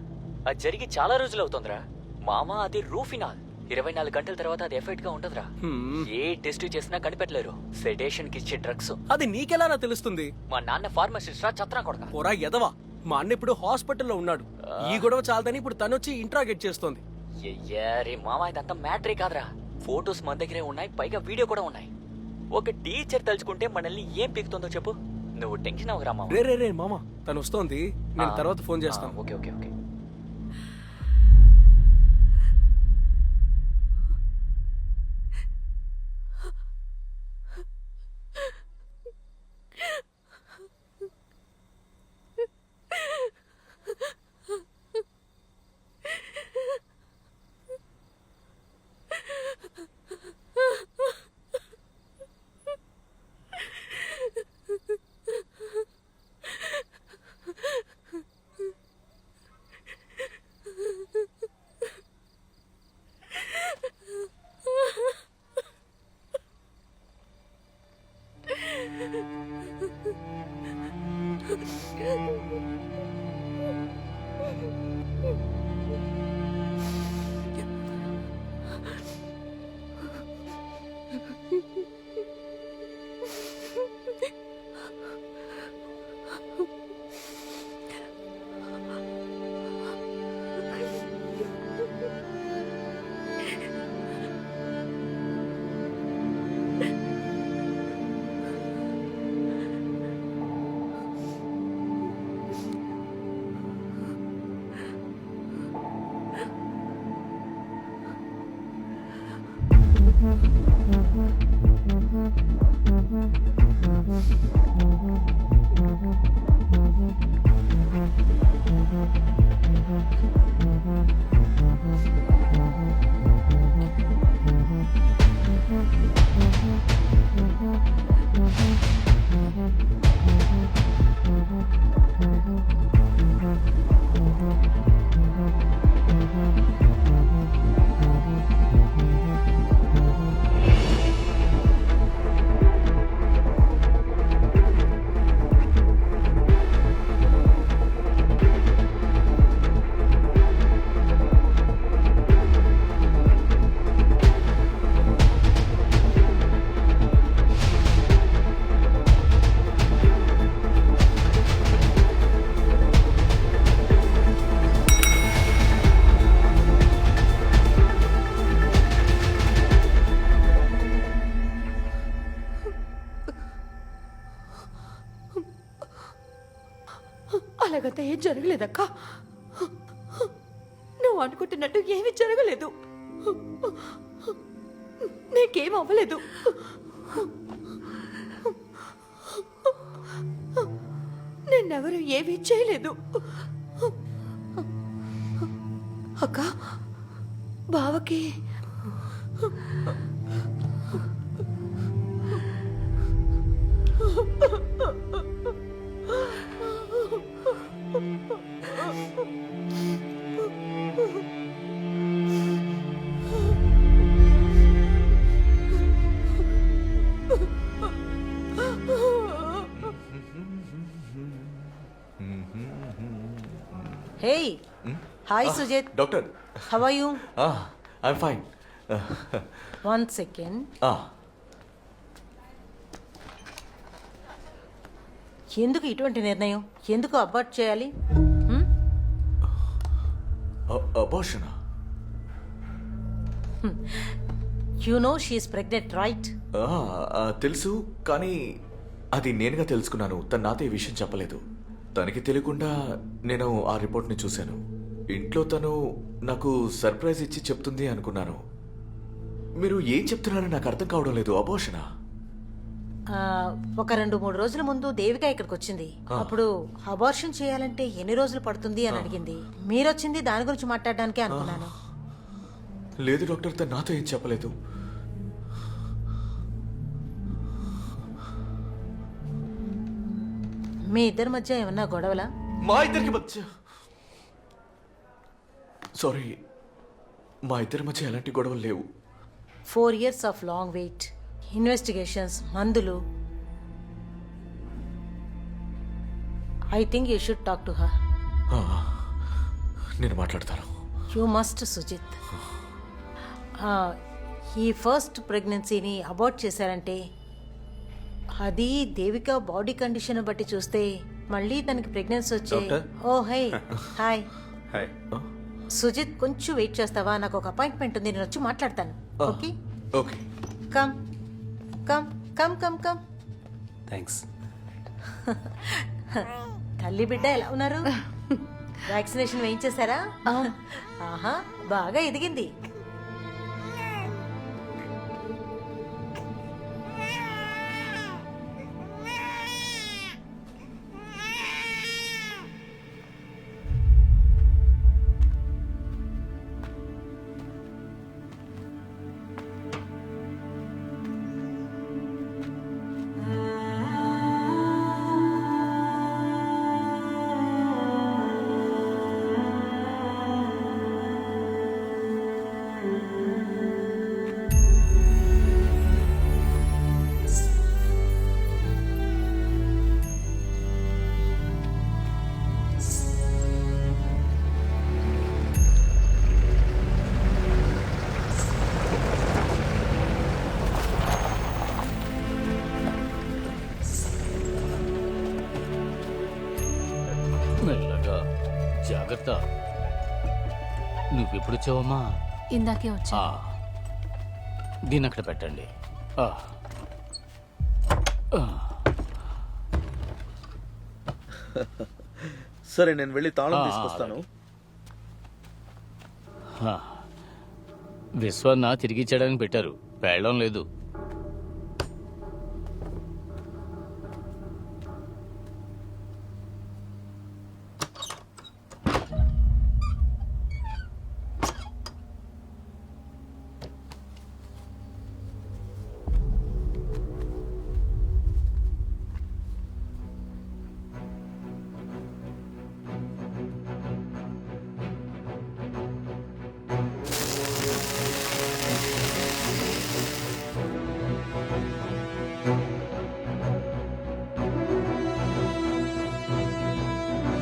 అది జరిగి చాలా రోజులు అవుతుందిరా మామా. అది రూఫినాల్. 24 గంటల తర్వాత అది ఎఫెక్ట్ గా ఉంటదిరా. ఏ టెస్ట్ చేసినా కనిపెట్టలేరు. సెడేషన్ కి ఇచ్చే డ్రగ్స్. అది నీకెలా తెలుస్తుంది? మా నాన్న ఫార్మసిస్ట్ రా, చత్రా కొడక. పోరా ఎదవా, మా అన్న ఇప్పుడు హాస్పిటల్లో ఉన్నాడు. ఈ గొడవ చాలదని ఇప్పుడు తనొచ్చి ఇంట్రాగేట్ చేస్తోంది. రే మామా, ఇదంతా మ్యాటరే కాదురా. ఫోటోస్ మన దగ్గరే ఉన్నాయి, పైగా వీడియో కూడా ఉన్నాయి. ఒక టీచర్ తలుచుకుంటే మనల్ని ఏం పీకుతుందో చెప్పు. నువ్వు టెన్షన్ అవ్వరా మామ. రే మామ, తను వస్తోంది, నేను తర్వాత ఫోన్ చేస్తాను. Okay okay okay. అలాగంతా ఏం జరగలేదక్క. నువ్వు అనుకుంటున్నట్టు ఏమీ జరగలేదు. నీకేం అవ్వలేదు. నిన్నెవరు ఏమీ చేయలేదు. అక్క, బావకి hey hi Sujith, doctor how are you? I'm fine. 1 second. ఎందుకు ఇటువంటి నిర్ణయం? ఎందుకు అబార్ట్ చేయాలి? అబార్షనా? You know she's pregnant right? తెలుసు, కానీ అది నేనుగా తెలుసుకున్నాను. తను నాతో ఈ విషయం చెప్పలేదు. తనకి తెలియకుండా నేను ఆ రిపోర్ట్ని చూశాను. ఇంట్లో తను నాకు సర్ప్రైజ్ ఇచ్చి చెప్తుంది అనుకున్నాను. మీరు ఏం చెప్తున్నారో నాకు అర్థం కావడం లేదు. అబార్షనా? ఒక 2-3 రోజుల ముందు దేవిక ఇక్కడికి వచ్చింది. అప్పుడు అబార్షన్ చేయాలంటే ఎన్ని రోజులు పడుతుంది అని అడిగింది. మీరొచ్చింది దాని గురించి మాట్లాడడానికే అనుకున్నాను. లేదు డాక్టర్, తను నాతో ఏం చెప్పలేదు. మీ ఇద్దరి మధ్య ఏమన్నా గొడవలా? మా ఇద్దరికి మధ్య సారీ, మా ఇద్దరి మధ్య ఎలాంటి గొడవలు లేవు. 4 years of long wait, investigations, మందులు. I think you should talk to her. నేను మాట్లాడతాను. You must Sujith. ఈ ఫస్ట్ ప్రెగ్నెన్సీని అబార్ట్ చేశారంటే అది దేవిక బాడీ కండిషన్ బట్టి చూస్తే మళ్ళీ తనకి ప్రెగ్నెన్సీ వచ్చే. ఓ హై హాయ్ హాయ్. సుజిత్, కొంచెం వెయిట్ చేస్తావా? నాకు ఒక అపాయింట్మెంట్ ఉంది, నేను వచ్చి మాట్లాడతాను. Okay okay. Come come come come come. Thanks. తల్లి బిడ్డ ఎలా ఉన్నారు? వ్యాక్సినేషన్ వేయించేశారా? ఆహా, బాగా ఎదిగింది. మెల్లగా, జాగ్రత్త. నువ్వెప్పుడు వచ్చావమ్మా? ఇందాకే వచ్చా. దీన్ని అక్కడ పెట్టండి. సరే, నేను వెళ్ళి తాళం తీసుకొస్తాను. విశ్వన్న తిరిగి ఇచ్చేయడానికి పెట్టారు, పేయడం లేదు.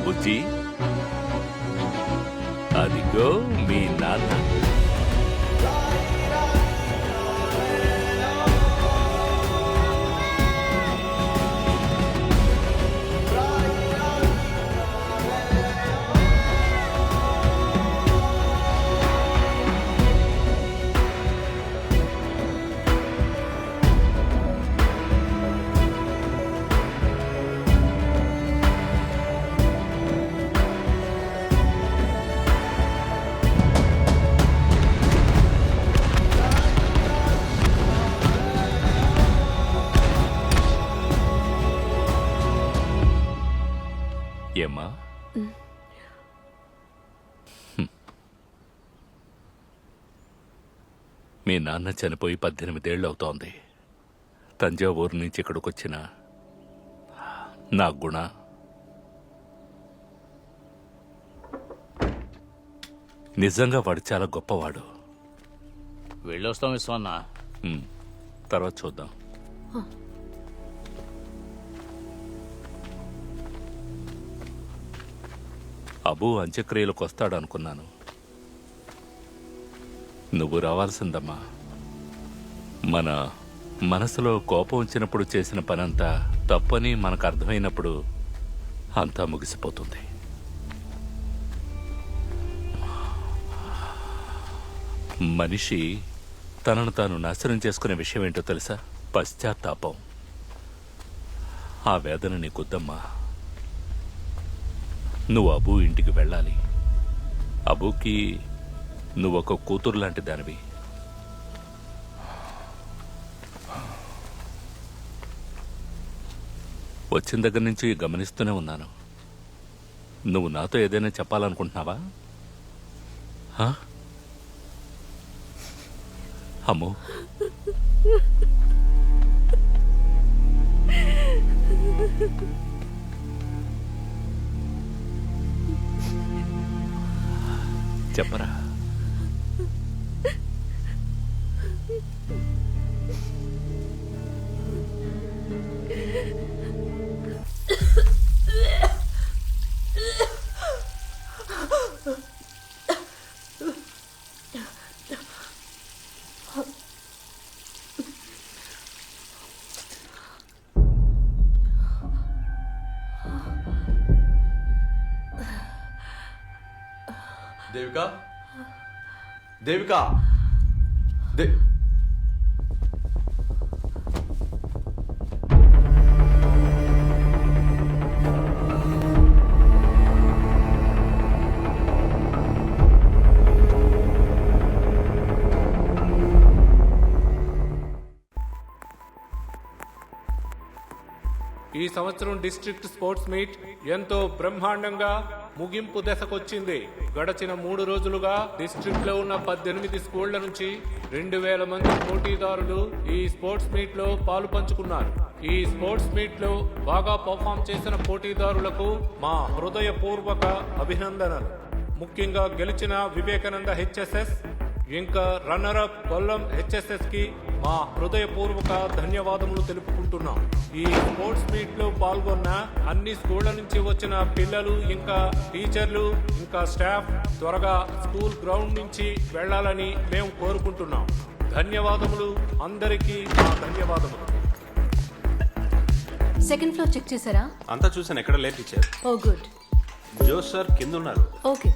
బుజ్జి, అదిగో మీ నాన్న. మీ నాన్న చనిపోయి 18 ఏళ్ళు అవుతోంది. తంజావూరు నుంచి ఇక్కడికి వచ్చిన నా గుణ నిజంగా వాడు చాలా గొప్పవాడు. వెళ్ళొస్తాం విశ్వన్న. తర్వాత చూద్దాం. అబు అంత్యక్రియలకు వస్తాడు అనుకున్నాను. నువ్వు రావాల్సిందమ్మా. మన మనసులో కోపం వచ్చినప్పుడు చేసిన పనంతా తప్పని మనకు అర్థమైనప్పుడు అంతా ముగిసిపోతుంది. మనిషి తనను తాను నాశనం చేసుకునే విషయం ఏంటో తెలుసా? పశ్చాత్తాపం. ఆ వేదన నీకొద్దమ్మా. నువ్వు అబూ ఇంటికి వెళ్ళాలి. అబూకి నువ్వొక కూతురు లాంటి దానివి. వచ్చిన దగ్గర నుంచి గమనిస్తూనే ఉన్నాను. నువ్వు నాతో ఏదైనా చెప్పాలనుకుంటున్నావా? అమ్మో, చెప్పరా. దేవికా, దేవికా, ఈ సంవత్సరం డిస్ట్రిక్ట్ స్పోర్ట్స్ మీట్ ఎంతో బ్రహ్మాండంగా ముగింపు దశకొచ్చింది. గడచిన 3 రోజులుగా డిస్ట్రిక్ట్ లో ఉన్న 18 స్కూళ్ల నుంచి 2000 మంది పోటీదారులు ఈ స్పోర్ట్స్ మీట్ లో పాలు పంచుకున్నారు. ఈ స్పోర్ట్స్ మీట్ లో బాగా పర్ఫామ్ చేసిన పోటీదారులకు మా హృదయపూర్వక అభినందనలు. ముఖ్యంగా గెలిచిన వివేకానంద హెచ్ఎస్ఎస్ ఇంకా రన్నర్ అప్ కొల్లం హెచ్ఎస్ఎస్ కి మా హృదయపూర్వక ధన్యవాదములు తెలుపుకుంటున్నాం. ఈ స్పోర్ట్స్ మీట్ లో పాల్గొన్న అన్ని స్కూళ్ల నుంచి వచ్చిన పిల్లలు ఇంకా టీచర్లు ఇంకా స్టాఫ్ త్వరగా స్కూల్ గ్రౌండ్ నుంచి వెళ్లాలని మేము కోరుకుంటున్నాం. ధన్యవాదములు, అందరికీ మా ధన్యవాదములు. సెకండ్ ఫ్లోర్ చెక్ చేశారా? అంతా చూసాను, ఎక్కడ లేట్ ఇచ్చారు. ఓ గుడ్. జోస్ సార్ కింద ఉన్నారు. ఓకే.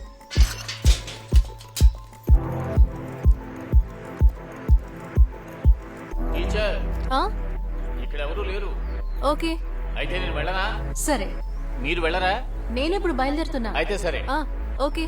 టీచర్, ఇక్కడ ఎవరు లేరు. ఓకే, అయితే నేను వెళ్ళనా? సరే. మీరు వెళ్ళరా? నేను ఇప్పుడు బయలుదేరుతున్నా. అయితే సరే. ఓకే.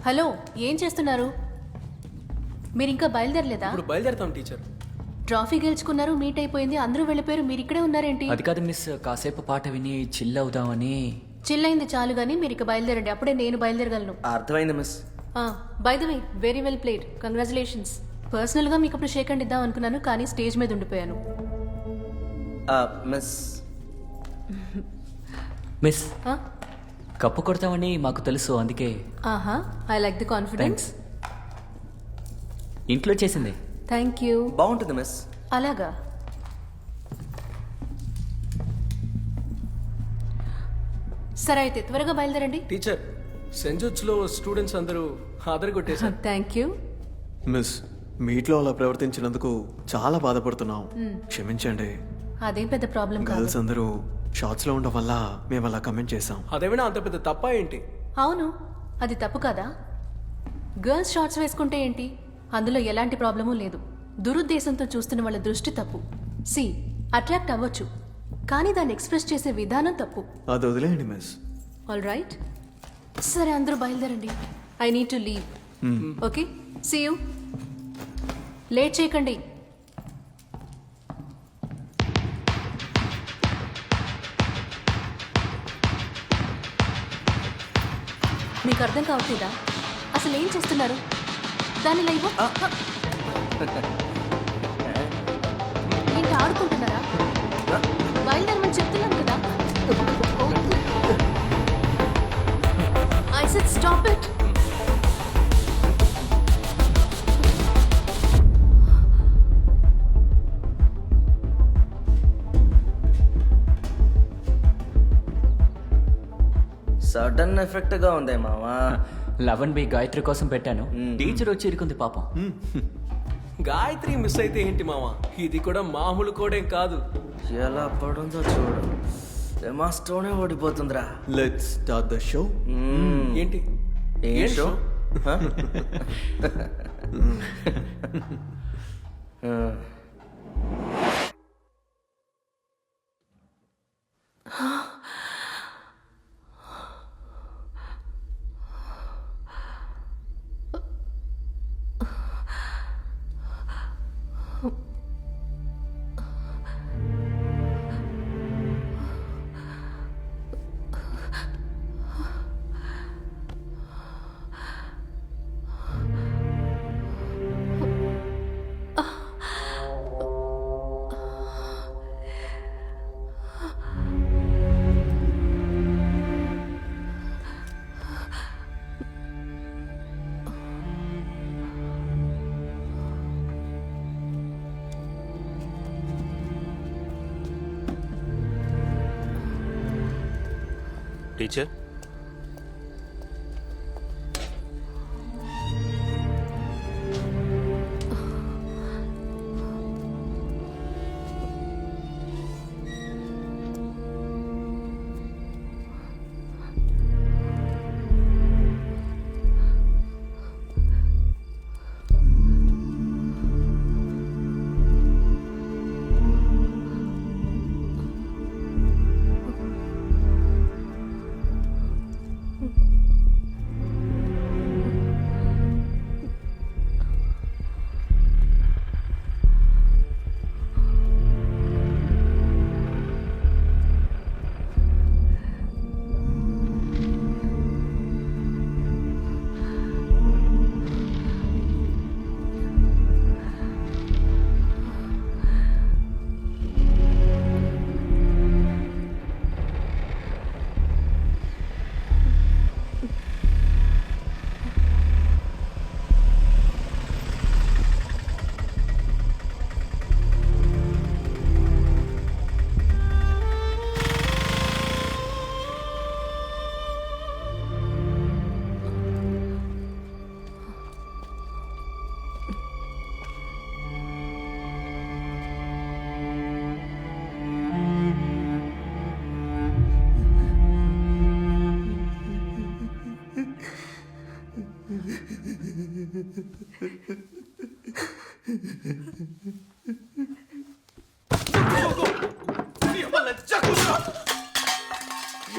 హలో, ఏం చేస్తున్నారు? మీరు ఇంకా బయలుదేరలేదా? ఇప్పుడు బయలుదేరుతాం టీచర్. ట్రాఫీ గెలుచుకున్నారు, మీట్ అయిపోయింది, అందరూ వెళ్ళిపోయారు, మీరు ఇక్కడే ఉన్నారేంటి? అది కాదు మిస్, కాసేపు పాట విని చిల్ అవుదామని. చిల్ అయింది చాలు గానీ మీరు ఇక బయలుదేరండి, అప్పుడే నేను బయలుదేరగలను. అర్థమైంది miss. By the way, very well played, congratulations. Personal గా మీకు అప్పుడు షేక్ హ్యాండ్ ఇద్దాం అనుకున్నాను, కానీ స్టేజ్ మీద ఉండిపోయాను. మిస్ మిస్ కప్పు కొడతామని మాకు తెలుసు, అందుకే. I like the confidence. ఇంట్లో చేసింది. Thank you. బాగుంటుంది మిస్. అలాగా. సరే అయితే త్వరగా బయలుదేరండి. టీచర్, సెంజుట్స్లో స్టూడెంట్స్ అందరూ కొట్టేశారు. Thank you. మిస్, మీట్లో అలా ప్రవర్తించినందుకు చాలా బాధపడుతున్నాం. క్షమించండి. అదేం పెద్ద ప్రాబ్లం కాదు. గర్ల్స్ అందరూ షార్ట్స్ లో ఉండడం వల్ల మేము అలా కమెంట్ చేసాం. అదేమైనా అంత పెద్ద తప్ప ఏంటి? అవును, అది తప్పు కదా. గర్ల్స్ షార్ట్స్ వేసుకుంటే ఏంటి, అందులో ఎలాంటి ప్రాబ్లమూ లేదు. దురుద్దేశంతో చూస్తున్న వాళ్ళ దృష్టి తప్పు. సి అట్రాక్ట్ అవ్వచ్చు, కానీ దాన్ని ఎక్స్ప్రెస్ చేసే విధానం తప్పు. అది వదిలేయండి మిస్. ఆల్ రైట్, సరే అందరూ బయలుదేరండి. I need to leave. Okay, see you. Late చేయకండి. మీకు అర్థం కావట్లేదా? అసలు ఏం చేస్తున్నారు? దాని లైవ్ ఏంటి, ఆడుకుంటున్నారా? బయలుదేరమని చెప్తున్నాను కదా. I said stop it. Sudden effect గా ఉంది మావా. 11B గాయత్రి కోసం పెట్టాను. టీచర్ వచ్చి ఇరుకుంది పాపం. గాయత్రి మిస్ అయితే ఏంటి మావా, ఇది కూడా మామూలు కోడేం కాదు. ఎలా పడుందో చూడు, మాస్టర్నే ఓడిపోతుందిరా. Let's start the show. ఏంటి ఏం షో? టీచర్,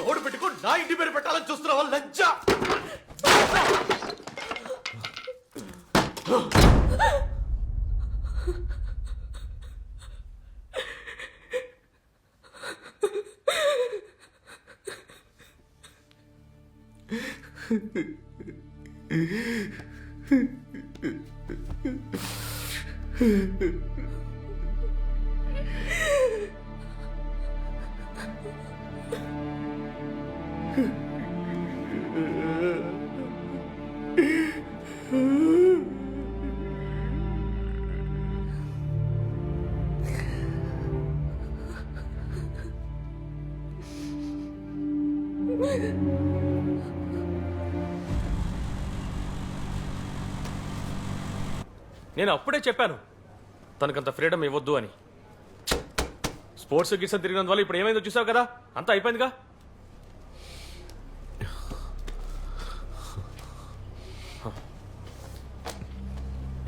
ఎవడు పెట్టుకో నా ఇంటి పేరు పెట్టాలని చూస్తున్నావా? లజ్జ. నేను అప్పుడే చెప్పాను తనకంత ఫ్రీడమ్ ఇవ్వద్దు అని. స్పోర్ట్స్ గిట్స్ తిరిగినందువల్ల ఇప్పుడు ఏమైందో చూసావు కదా, అంతా అయిపోయిందిగా.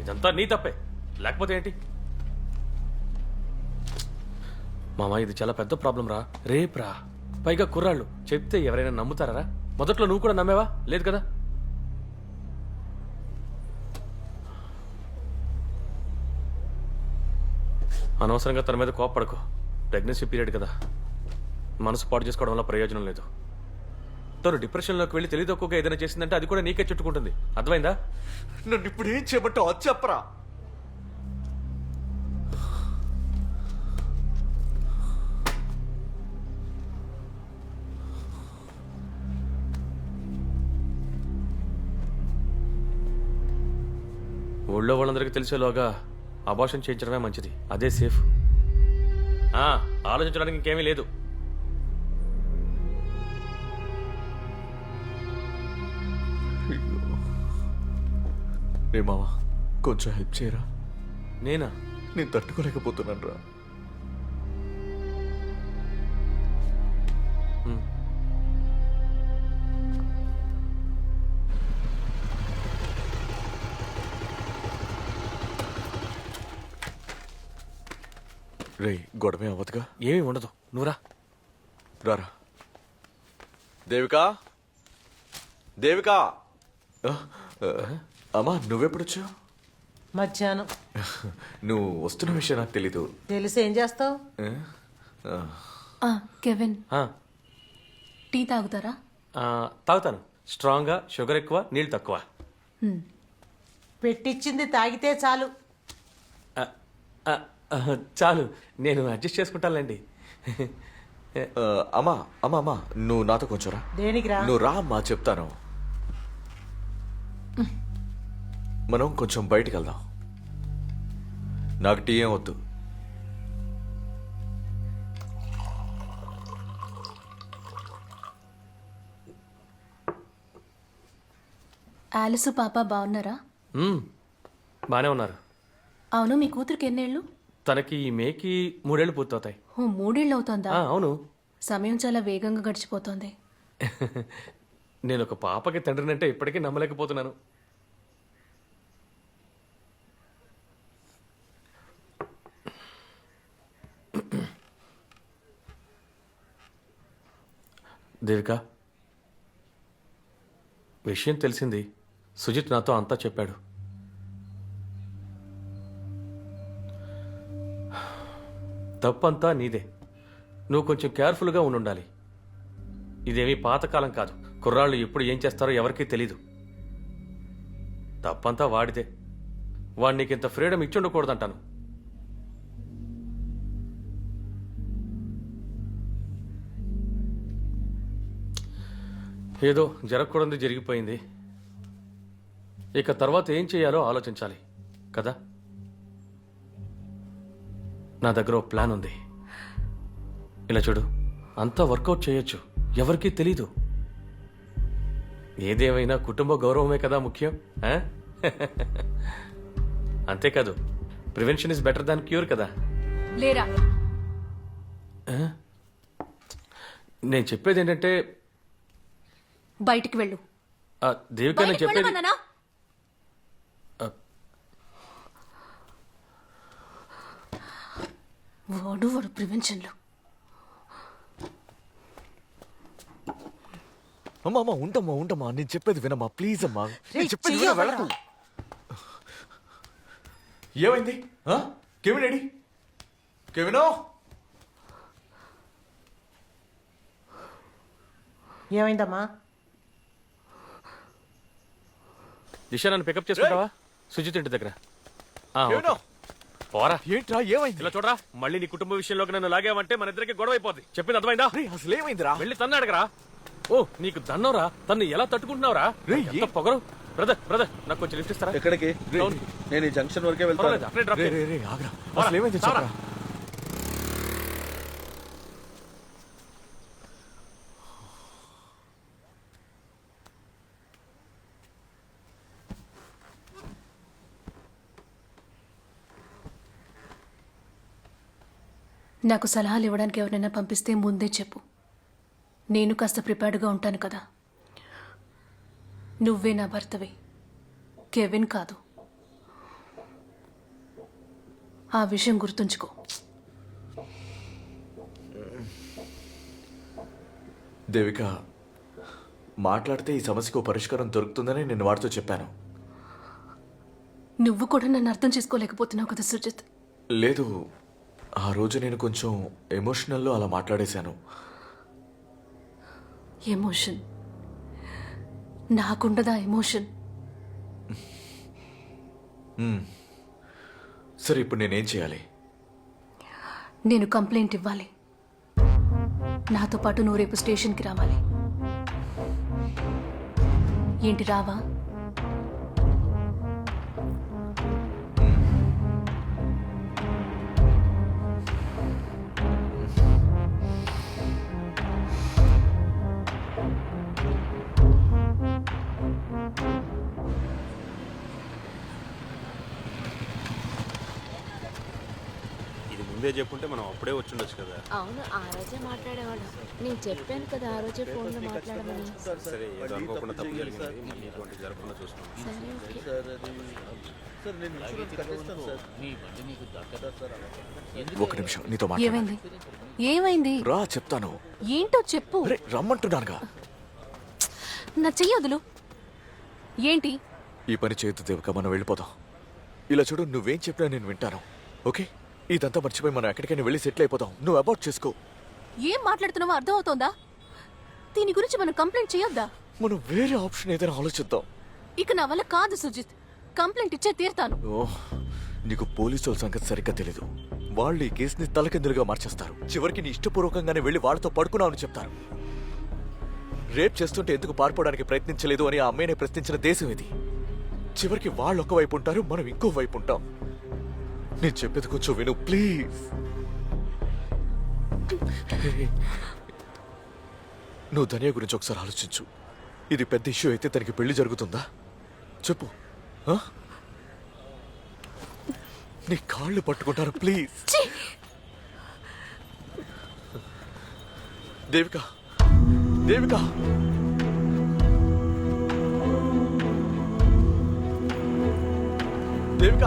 ఇదంతా నీ తప్పే, లేకపోతే ఏంటి? మామ ఇది చాలా పెద్ద ప్రాబ్లం రా, రేప్రా. పైగా కుర్రాళ్ళు చెప్తే ఎవరైనా నమ్ముతారా? మొదట్లో నువ్వు కూడా నమ్మేవా? లేదు కదా. అనవసరంగా తన మీద కోప్పడకు. ప్రెగ్నెన్సీ పీరియడ్ కదా, మనసు పాటు చేసుకోవడం వల్ల ప్రయోజనం లేదు. తను డిప్రెషన్లోకి వెళ్ళి తెలివి తక్కువగా ఏదైనా చేసిందంటే అది కూడా నీకే చుట్టుకుంటుంది. అర్థమైందా? నన్ను ఇప్పుడు ఏం చేయమంటావు అది చెప్పరా. ఊళ్ళో వాళ్ళందరికీ తెలిసేలోగా అబార్షన్ చేయించడమే మంచిది, అదే సేఫ్. ఆలోచించడానికి ఇంకేమీ లేదు. రే మావా, కొంచెం హెల్ప్ చేయరా. నేనా? నేను తట్టుకోలేకపోతున్నాను రా. రే గొడవే అవ్వదుగా? ఏమీ ఉండదు, నువ్వురా. రారా. దేవికా, దేవికా. అమ్మా నువ్వెప్పుడొచ్చావు? మధ్యాహ్నం. నువ్వు వస్తున్న విషయం నాకు తెలీదు. తెలిసి ఏం చేస్తావు? కెవిన్, ఆ, టీ తాగుతారా? తాగుతాను. స్ట్రాంగ్గా, షుగర్ ఎక్కువ, నీళ్ళు తక్కువ. పెట్టించింది తాగితే చాలు. చాలు, నేను అడ్జస్ట్ చేసుకుంటానులేండి. అమ్మా అమ్మా అమ్మా నువ్వు నాతో కొంచెం రా. దేనికి రా? నువ్వు రా అమ్మా, చెప్తాను. మనం కొంచెం బయటికి వెళ్దాం. నాకు టీ ఏం వద్దు. ఆలిస్ పాప బాగున్నారా? బానే ఉన్నారు. అవును, మీ కూతురికి ఎన్నేళ్ళు? తనకి ఈ మేకి 3 ఏళ్ళు పూర్తవుతాయి. 3 ఏళ్ళు అవుతోందా? అవును. సమయం చాలా వేగంగా గడిచిపోతోంది. నేను ఒక పాపకి తండ్రినంటే ఇప్పటికీ నమ్మలేకపోతున్నాను. దేవిక, విషయం తెలిసింది. సుజిత్ నాతో అంతా చెప్పాడు. తప్పంతా నీదే. నువ్వు కొంచెం కేర్ఫుల్గా ఉండాలి. ఇదేమీ పాతకాలం కాదు. కుర్రాళ్ళు ఎప్పుడు ఏం చేస్తారో ఎవరికీ తెలీదు. తప్పంతా వాడితే. వాడు నీకింత ఫ్రీడమ్ ఇచ్చి ఉండకూడదంటాను. ఏదో జరగకూడదు జరిగిపోయింది. ఇక తర్వాత ఏం చేయాలో ఆలోచించాలి కదా. నా దగ్గర ఓ ప్లాన్ ఉంది. ఇలా చూడు, అంతా వర్కౌట్ చేయొచ్చు, ఎవరికీ తెలీదు. ఏదేమైనా కుటుంబ గౌరవమే కదా ముఖ్యం. అంతేకాదు, prevention is better than cure కదా. లేరా? నేను చెప్పేది ఏంటంటే, బయటికి వెళ్ళు. దేవిక నేను చెప్పేది. వాడు ప్రివెన్షన్లో. అమ్మా అమ్మా ఉండమ్మా ఉండమ్మా, నేను చెప్పేది వినమ్మా ప్లీజ్ అమ్మా. నేను చెప్పేది చెయ్యి విన, వెళ్ళకు. ఏమైంది? Kevin AD? కెవినో, ఏమైందమ్మా? దిశ నన్ను పికప్ చేసుకుంటావా? సుజిత్ ఇంటి దగ్గర. కెవినో. పోరా. ఏంట్రా ఏమైంది? ఇలా చూడరా, మళ్ళీ నీ కుటుంబ విషయంలోకి నన్ను లాగావంటే మన ఇద్దరికి గొడవ అయిపోద్ది. చెప్పింది అర్థమైందా? అసలు ఏమైందిరా? వెళ్ళి తన్ను అడగరా. ఓ, నీకు దన్నవరా? తన్ను ఎలా తట్టుకుంటున్నావురా? ఎంత పొగరు. బ్రదర్ నాకు కొంచెం లిఫ్ట్ ఇస్తారా? ఎక్కడికి? నేను ఈ జంక్షన్ వరకే వెళ్తాను. పర్వాలేదు, అక్కడే డ్రాప్ చేయి. ఆగ్రా, అసలు ఏమైంది చెప్పరా. నాకు సలహాలు ఇవ్వడానికి ఎవరైనా పంపిస్తే ముందే చెప్పు. నేను కాస్త ప్రిపేర్డ్గా ఉంటాను కదా. నువ్వే నా భర్తవి, కెవిన్ కాదు. ఆ విషయం గుర్తుంచుకో. దేవిక, మాట్లాడితే ఈ సమస్యకు పరిష్కారం దొరుకుతుందని నేను వాడితో చెప్పాను. నువ్వు కూడా నన్ను అర్థం చేసుకోలేకపోతున్నావు కదా సుజిత్. లేదు, ఆ రోజు నేను కొంచెం ఎమోషనల్లో అలా మాట్లాడేశాను. ఎమోషన్? నాకుండదా ఎమోషన్? సరే, ఇప్పుడు నేనేం చేయాలి? నేను కంప్లైంట్ ఇవ్వాలి. నాతో పాటు నువ్వు రేపు స్టేషన్కి రావాలి. ఏంటి రావా? ఇది ముందే చెప్పుంటే మనం అప్పుడే వచ్చుండొచ్చు కదా. అవును, ఆ రోజే మాట్లాడేవాడు. నేను చెప్పాను కదా ఆ రోజే ఫోన్లో మాట్లాడమని. సరే, ఏదో అనుకోకుండా తప్పు జరిగింది, మళ్ళీ ఇటువంటి జరగకుండా చూసుకున్నాం. సరే, ఓకే. సార్ నేను ఇన్సూరెన్స్ కట్టేస్తాను సార్. ఒక నిమిషం, నీతో మాట్లాడాలి. ఏమైంది? ఏమైంది? రా, చెప్తాను. ఏంటో చెప్పు. అరే, రమ్మంటున్నానుగా. నా చెయ్యొదులు. ఏంటి? ఈ పని చేయొద్దు దేవిక, మనం వెళ్ళిపోదాం. ఇలా చూడు, నువ్వేం చెప్పినా నేను వింటాను. ఓకే, ఇదంతా మర్చిపోయి మనం ఎక్కడికైనా వెళ్ళి సెటిల్ అయిపోదాం. నువ్వు అబౌట్ చేసుకో. ఏం మాట్లాడుతున్నావో అర్థమవుతోందా? దీని గురించి మనం కంప్లైంట్ చేయొద్దా? మనం వేరే ఆప్షన్ ఏదైనా ఆలోచిద్దాం. ఇక నా వల్ల కాదు సుజిత్. కంప్లైంట్ ఇచ్చే తీరుతాను. ఓహ్, నీకు పోలీసుల సంగతి సరిగ్గా తెలీదు. వాళ్ళు ఈ కేసుని తలకిందులుగా మార్చేస్తారు. చివరికి నీ ఇష్టపూర్వకంగానే వెళ్ళి వాళ్ళతో పడుకున్నావని చెప్తారు. రేప్ చేస్తుంటే ఎందుకు పారిపోవడానికి ప్రయత్నించలేదు అని ఆ అమ్మాయిని ప్రశ్నించిన దేశం ఇది. చివరికి వాళ్ళు ఒక వైపు ఉంటారు, మనం ఇంకో వైపు ఉంటాం. నేను చెప్పేది కొంచెం విను ప్లీజ్. నువ్వు ధనియా గురించి ఒకసారి ఆలోచించు. ఇది పెద్ద ఇష్యూ అయితే తనకి పెళ్లి జరుగుతుందా చెప్పు. ఆ? నీ కాళ్ళు పట్టుకుంటారు ప్లీజ్. దేవిక, దేవిక, దేవిక.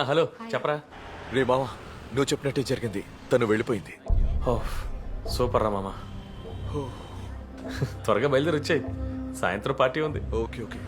హలో, చెప్పరా. రే మామ, నువ్వు చెప్పినట్టే జరిగింది. తను వెళ్ళిపోయింది. ఓ, సూపర్ రా మామ. త్వరగా బయలుదేరి వచ్చాయి, సాయంత్రం పార్టీ ఉంది. Okay okay.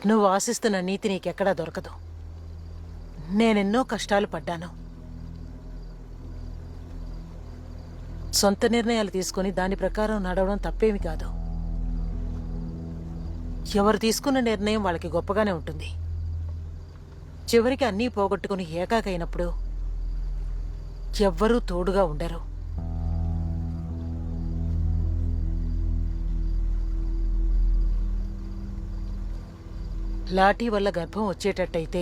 నువ్వు ఆశిస్తున్న నీతి నీకెక్కడా దొరకదు. నేనెన్నో కష్టాలు పడ్డాను. సొంత నిర్ణయాలు తీసుకుని దాని ప్రకారం నడవడం తప్పేమి కాదు. ఎవరు తీసుకున్న నిర్ణయం వాళ్ళకి గొప్పగానే ఉంటుంది. చివరికి అన్నీ పోగొట్టుకుని ఏకాకైనప్పుడు ఎవ్వరూ తోడుగా ఉండరు. లాఠీ వల్ల గర్భం వచ్చేటట్టయితే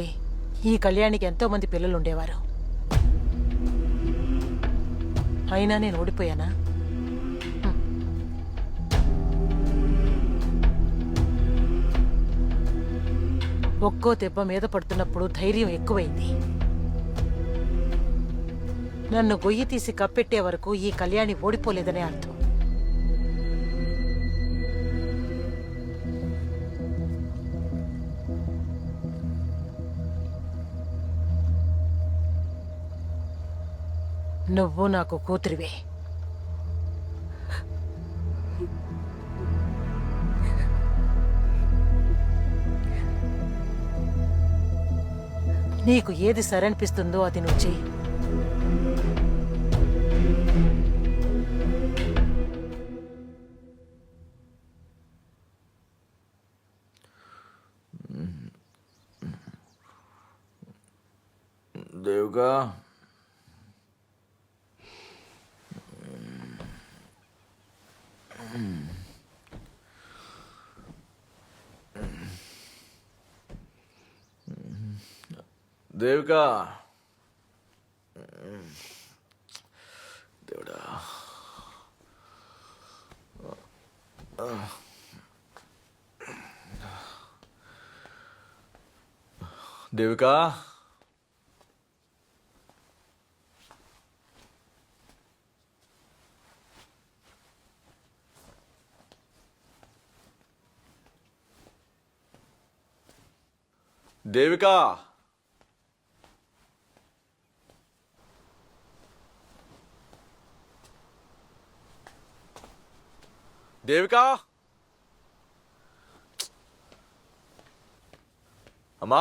ఈ కళ్యాణికి ఎంతో మంది పిల్లలు ఉండేవారు. అయినా నేను ఓడిపోయానా? ఒక్కో దెబ్బ మీద పడుతున్నప్పుడు ధైర్యం ఎక్కువైంది. నన్ను గొయ్యి తీసి కప్పెట్టే వరకు ఈ కళ్యాణి ఓడిపోలేదనే అర్థం. నువ్వు నాకు కూతురివే. నీకు ఏది సరనిపిస్తుందో అది నువ్వు చెయ్యి. దేవుగా, దేవికా దేవుడా దేవికా దేవికా దేవికా అమ్మా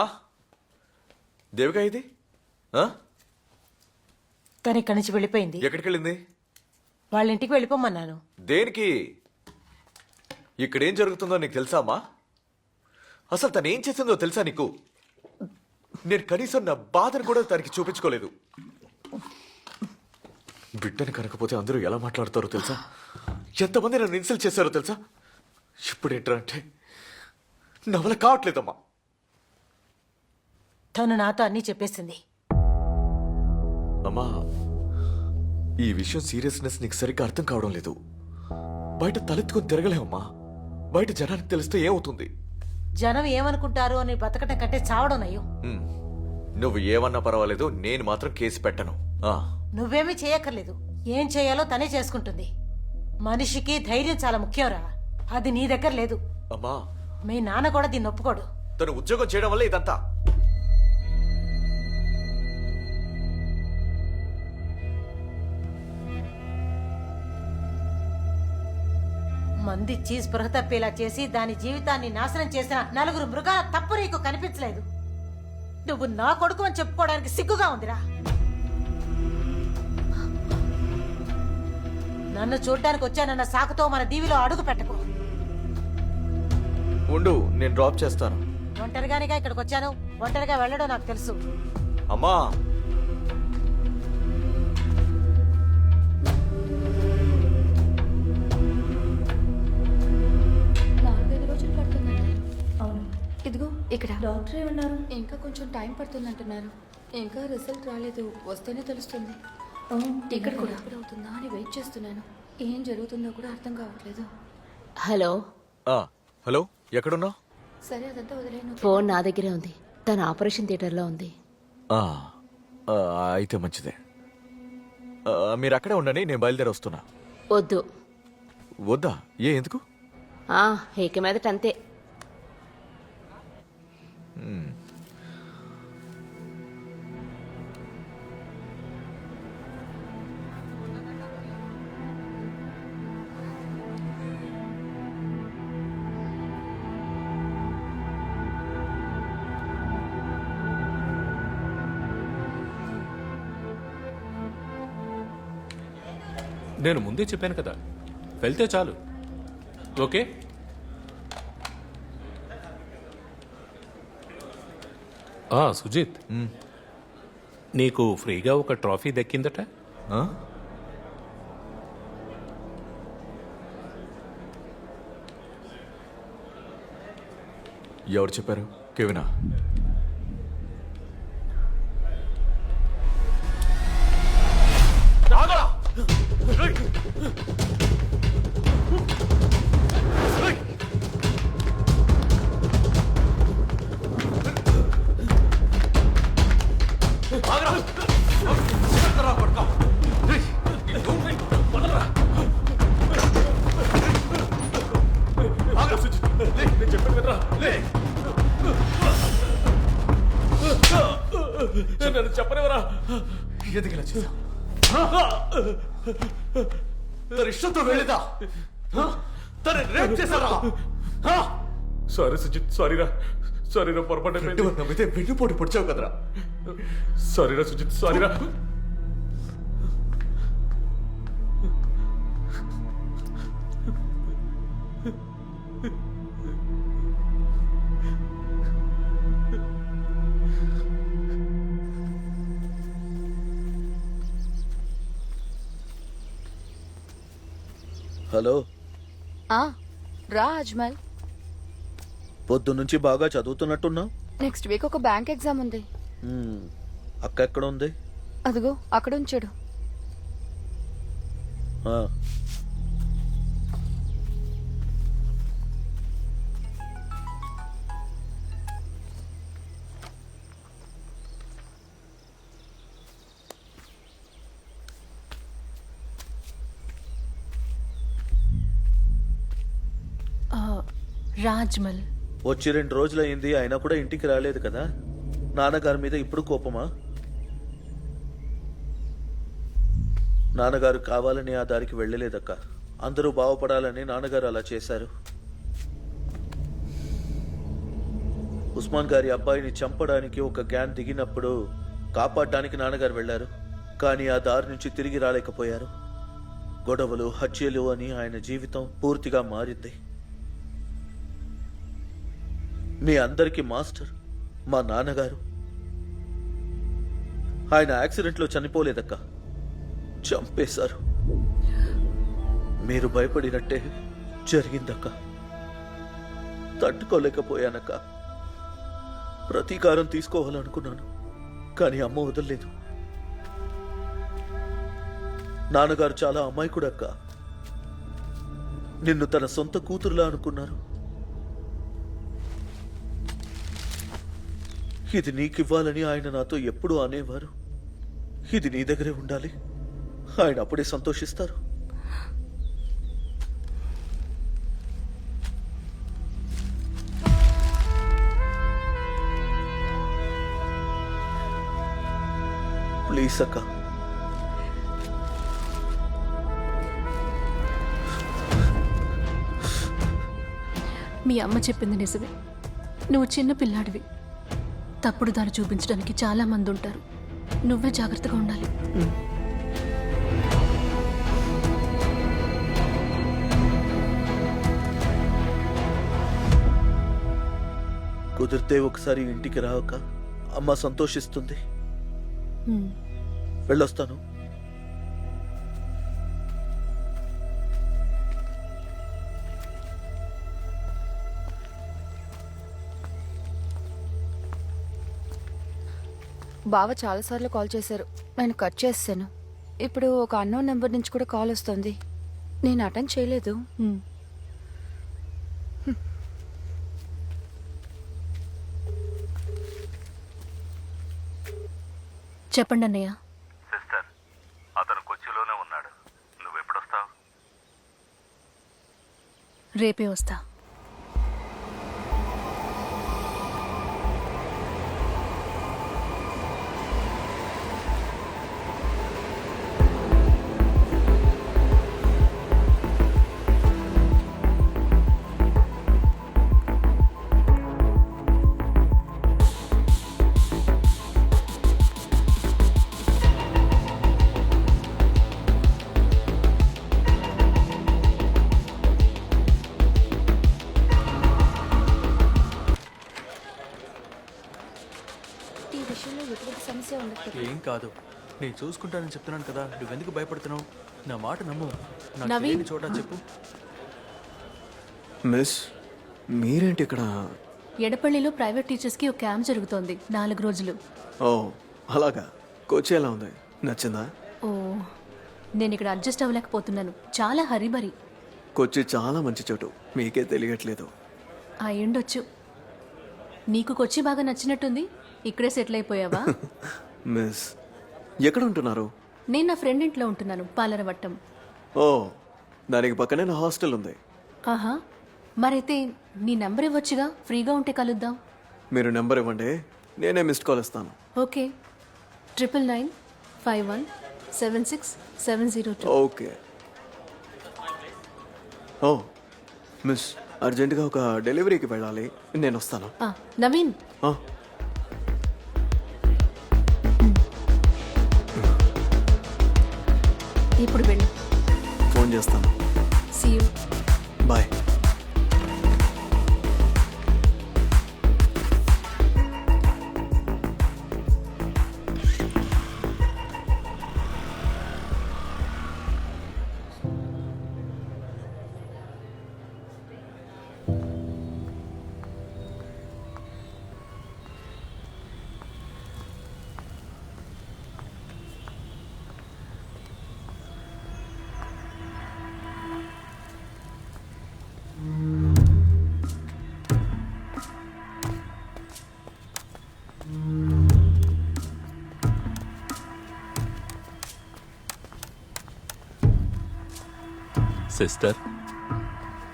దేవికా ఇది ఆ? తను ఇక్కడి నుంచి వెళ్ళిపోయింది. ఎక్కడికి వెళ్ళింది? వాళ్ళ ఇంటికి వెళ్ళిపోమన్నాను. దేనికి? ఇక్కడేం జరుగుతుందో నీకు తెలుసా అమ్మా? అసలు తను ఏం చేసిందో తెలుసా నీకు? నేను కనీసం నా బాధను కూడా తనకి చూపించుకోలేదు. బిడ్డని కనకపోతే అందరూ ఎలా మాట్లాడతారో తెలుసా? ఎంతమంది నన్ను ఇన్సల్ట్ చేశారో తెలుసా? ఇప్పుడు ఏంటంటే నా వల్ల కావట్లేదమ్మా. తను నాతో అన్నీ చెప్పేసింది. అమ్మా ఈ విషయం సీరియస్నెస్ నీకు సరిగ్గా అర్థం కావడం లేదు. బయట తలెత్తుకొని తిరగలేమమ్మా. బయట జనానికి తెలిస్తే ఏమవుతుంది? జనం ఏమనుకుంటారు అని బతకటం కంటే చావడం నయ్యం. నువ్వు ఏమన్నా పర్వాలేదు, నేను మాత్రం కేసు పెట్టను. నువ్వేమీ చేయక్కర్లేదు. ఏం చేయాలో తనే చేసుకుంటుంది. మనిషికి ధైర్యం చాలా ముఖ్యంరా. అది నీ దగ్గర లేదు. అమ్మా మీ నాన్న కూడా దీన్ని ఒప్పుకోడు. తను ఉద్యోగం చేయడం వల్ల ఇదంతా. మందిచ్చి స్పృహ తప్పేలా చేసి దాని జీవితాన్ని నాశనం చేసిన 4 మృగాల తప్పు నీకు కనిపించలేదు. నువ్వు నా కొడుకు అని చెప్పుకోవడానికి సిగ్గుగా ఉందిరా. నన్ను చూడ్డానికి వచ్చానన్న సాకుతో మన దీవిలో అడుగు పెట్టకు. ఉండు, నేను డ్రాప్ చేస్తాను. ఒంటరిగానిగా ఇక్కడికి వచ్చాను. ఒంటరిగా వెళ్ళడం నాకు తెలుసు. అమ్మా ఇదిగో ఇక్కడ డాక్టర్ ఏమన్నారు? ఇంకా కొంచెం టైం పడుతుందంటున్నారు. ఇంకా రిజల్ట్ రాలేదు, వస్తేనే తెలుస్తుంది. టికెట్ కూడా ఎప్పుడు అవుతుందా అని వెయిట్ చేస్తున్నాను. ఏం జరుగుతుందో కూడా అర్థం కావట్లేదు. హలో, హలో, ఎక్కడున్నావు? సరే అదంతా వదిలేను. ఫోన్ నా దగ్గరే ఉంది. తన ఆపరేషన్ థియేటర్లో ఉంది. అయితే మంచిదే. మీరు అక్కడే ఉండండి, నేను బయలుదేరి వస్తున్నా. వద్దు. వద్దా? ఎందుకు? ఇక మీదట అంతే. నేను ముందే చెప్పాను కదా, వెళ్తే చాలు. ఓకే, సుజిత్, నీకు ఫ్రీగా ఒక ట్రాఫీ దక్కిందట. ఎవరు చెప్పారు? కెవినా? చెప్పనివరా? ఎందుకు ఇలా చేశావు? తన ఇష్టంతో వెళ్ళిదా? తన రేప్ చేశారా? సారీ సుజిత్, సారీరా. సారీరా, పొరపాటు నమ్మితే వెన్నుపోటు పొడిచావు కదరా. సారీరా సుజిత్, సారీరా. హలో, రా అజ్మల్. పొద్దు నుంచి బాగా చదువుతున్నట్టున్నావు. నెక్స్ట్ వీక్ ఒక బ్యాంక్ ఎగ్జామ్ ఉంది. అక్క ఎక్కడ ఉంది? అదిగో అక్కడ ఉంచాడు. ఆ. రాజ్మల్ వచ్చి 2 రోజులైంది, అయినా కూడా ఇంటికి రాలేదు కదా. నాన్నగారి మీద ఇప్పుడు కోపమా? నాన్నగారు కావాలని ఆ దారికి వెళ్ళలేదక్క. అందరూ బాగుపడాలని నాన్నగారు అలా చేశారు. ఉస్మాన్ గారి అబ్బాయిని చంపడానికి ఒక గ్యాంగ్ దిగినప్పుడు కాపాడడానికి నాన్నగారు వెళ్ళారు. కానీ ఆ దారి నుంచి తిరిగి రాలేకపోయారు. గొడవలు, హత్యలు అని ఆయన జీవితం పూర్తిగా మారింది. మీ అందరికీ మాస్టర్ మా నాన్నగారు. ఆయన యాక్సిడెంట్లో చనిపోలేదక్క, చంపేశారు. మీరు భయపడినట్టే జరిగిందక్క. తట్టుకోలేకపోయానక్క. ప్రతీకారం తీసుకోవాలనుకున్నాను, కానీ అమ్మ వదలలేదు. నాన్నగారు చాలా అమాయకుడక్క. నిన్ను తన సొంత కూతురులా అనుకున్నారు. ఇది నీకివ్వాలని ఆయన నాతో ఎప్పుడూ అనేవారు. ఇది నీ దగ్గరే ఉండాలి. ఆయన అప్పుడే సంతోషిస్తారు. ప్లీజ్ అక్క. మీ అమ్మ చెప్పింది నిజమే. నువ్వు చిన్న పిల్లాడివి. తప్పుడు దారి చూపించడానికి చాలా మంది ఉంటారు. నువ్వే జాగ్రత్తగా ఉండాలి. కుదిరితే ఒకసారి ఇంటికి రావక, అమ్మ సంతోషిస్తుంది. హ్మ్. వెళ్ళొస్తాను. బావ చాలాసార్లు కాల్ చేశారు. నేను కట్ చేశాను. ఇప్పుడు ఒక అన్నోన్ నెంబర్ నుంచి కూడా కాల్ వస్తుంది. నేను అటెండ్ చేయలేదు. హ్మ్. చెప్పండి అన్నయ్య. సిస్టర్, అతను కొచ్చిలోనే ఉన్నాడు. నువ్వెప్పుడొస్తావు? రేపే వస్తా. ఈ విషయంలో ఎటువంటి సమస్య ఉండదు. ఏం కాదు, నేను చూసుకుంటానని చెప్తున్నాను కదా. నువ్వెందుకు భయపడుతున్నావు? నా మాట నమ్ము. నాకు నవీన్. తెలియని చోట చెప్పు. మిస్, మీరేంటి ఇక్కడ? ఎడపల్లిలో ప్రైవేట్ టీచర్స్కి ఒక క్యాంప్ జరుగుతోంది 4 రోజులు. ఓ అలాగా. కోచి ఎలా ఉంది? నచ్చిందా? ఓ, నేను ఇక్కడ అడ్జస్ట్ అవ్వలేకపోతున్నాను. చాలా హరిబరి. కొచ్చి చాలా మంచి చోటు, మీకే తెలియట్లేదు. ఆ ఎండొచ్చు. నీకు కొచ్చి బాగా నచ్చినట్టుంది. ఇక్కడే సెటిల్ అయిపోయావా? మిస్, ఎక్కడ ఉంటున్నారు? నేను నా ఫ్రెండ్ ఇంట్లో ఉంటున్నాను, పాలరవట్టం. ఓ, దానికి పక్కనే నా హాస్టల్ ఉంది. ఆహా, మరైతే నీ నెంబర్ ఇవ్వచ్చుగా. ఫ్రీగా ఉంటే కలుద్దాం. మీరు నెంబర్ ఇవ్వండి, నేనే మిస్డ్ కాల్ ఇస్తాను. ఓకే. 99517670. ఓకే. ఓ మిస్, అర్జెంటుగా ఒక డెలివరీకి వెళ్ళాలి, నేను వస్తాను. నవీన్, ఆ, ఇప్పుడు వెళ్ళు. ఫోన్ చేస్తాను. See you. బాయ్. సిస్టర్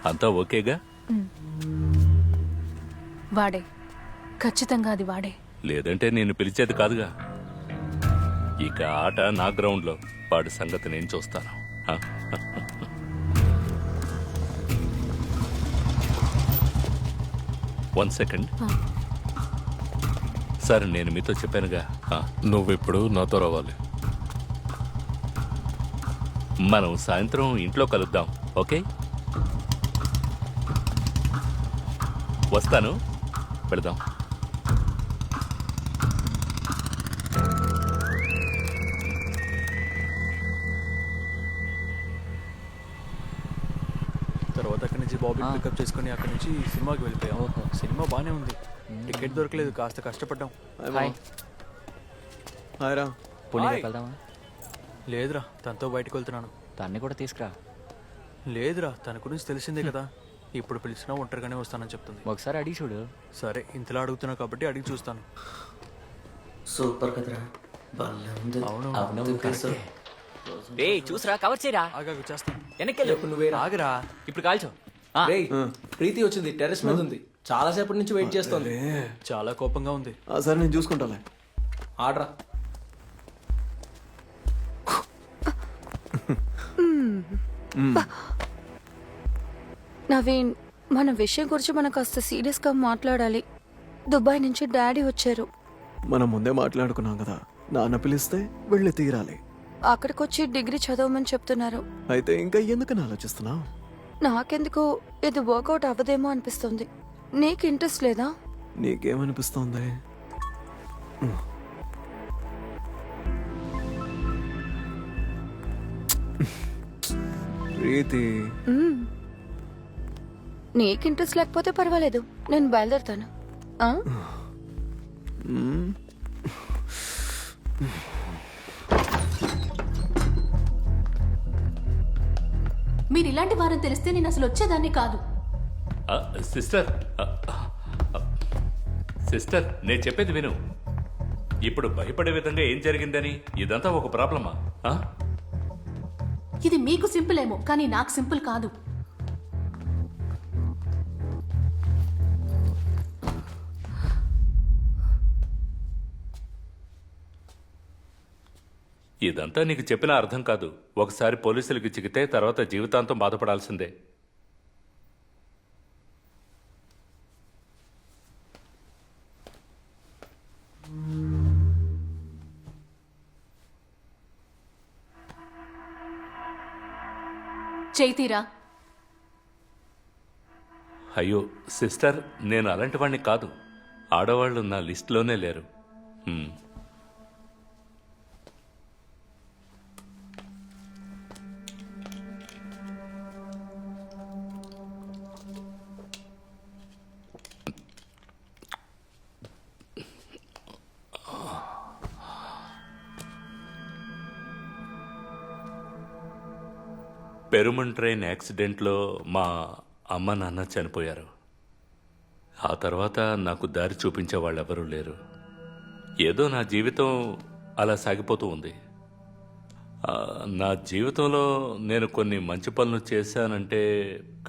అంతా ఓకేగా? వాడే, ఖచ్చితంగా అది వాడే. లేదంటే నేను పిలిచేది కాదుగా. ఇక ఆట నా గ్రౌండ్లో, వాడి సంగతి నేను చూస్తాను. హ? 1 సెకండ్. సార్, నేను మీతో చెప్పానుగా, నువ్విప్పుడు నాతో రావాలి. మనం సాయంత్రం ఇంట్లో కలుద్దాం, ఓకే? వస్తాను, వెళదాం. తర్వాత అక్కడి నుంచి బాబీ పికప్ చేసుకుని అక్కడి నుంచి సినిమాకి వెళ్ళిపోయాం. సినిమా బానే ఉంది, టికెట్ దొరకలేదు, కాస్త కష్టపడ్డాం. హాయ్ రా. వెళ్దామా? లేదురా, తనతో బయటకు వెళ్తున్నాను. దాన్ని కూడా తీసుకురా. లేదురా, తన గురించి తెలిసిందే కదా, ఇప్పుడు పిలిచినా ఒంటరిగానే వస్తానని చెప్తుంది. ఒకసారి అడిగి చూడు. సరే, ఇంతలా అడుగుతున్నావు కాబట్టి అడిగి చూస్తాను. సూపర్ కదరా, అవును. చూసరా, కవర్ చేయరా. ఆగాగు, చేస్తాను. వెనక్కి నువ్వే ఆగరా. ఇప్పుడు కాల్చో. ప్రీతి వచ్చింది, టెర్రస్ మీద ఉంది, చాలా సేపటి నుంచి వెయిట్ చేస్తోంది. చాలా కోపంగా ఉంది. సరే, నేను చూసుకుంటాలే. ఆడరా. నవీన్, మన విషయం గురించి మనం కాస్త సీరియస్గా మాట్లాడాలి. దుబాయ్ నుంచి డాడీ వచ్చారు. మనం ముందే మాట్లాడుకున్నాం కదా, నాన్న పిలిస్తే వెళ్ళి తీరాలి. అక్కడికి వచ్చి డిగ్రీ చదవమని చెప్తున్నారు. అయితే ఇంకా ఎందుకని ఆలోచిస్తున్నావు? నాకెందుకు ఇది వర్కౌట్ అవ్వదేమో అనిపిస్తుంది. నీకు ఇంట్రెస్ట్ లేదా? నీకేమనిపిస్తోంది? ప్రీతి, నీకు ఇంట్రెస్ట్ లేకపోతే పర్వాలేదు, నేను బయలుదేరుతాను. మీరు ఇలాంటి వారని తెలిస్తే నేను అసలు వచ్చేదాన్ని కాదు. సిస్టర్, నేను చెప్పేది విను. ఇప్పుడు భయపడే విధంగా ఏం జరిగిందని ఇదంతా ఒక ప్రాబ్లమా? ఇది మీకు సింపుల్ ఏమో, కానీ నాకు సింపుల్ కాదు. ఇదంతా నీకు చెప్పినా అర్థం కాదు. ఒకసారి పోలీసులకి చిక్కితే తర్వాత జీవితాంతం బాధపడాల్సిందే. చైతీరా. అయ్యో సిస్టర్, నేను అలాంటి వాడిని కాదు. ఆడవాళ్ళు నా లిస్టులోనే లేరు. పెరుమన్ ట్రైన్ యాక్సిడెంట్లో మా అమ్మ నాన్న చనిపోయారు. ఆ తర్వాత నాకు దారి చూపించే వాళ్ళెవరూ లేరు. ఏదో నా జీవితం అలా సాగిపోతూ ఉంది. నా జీవితంలో నేను కొన్ని మంచి పనులు చేశానంటే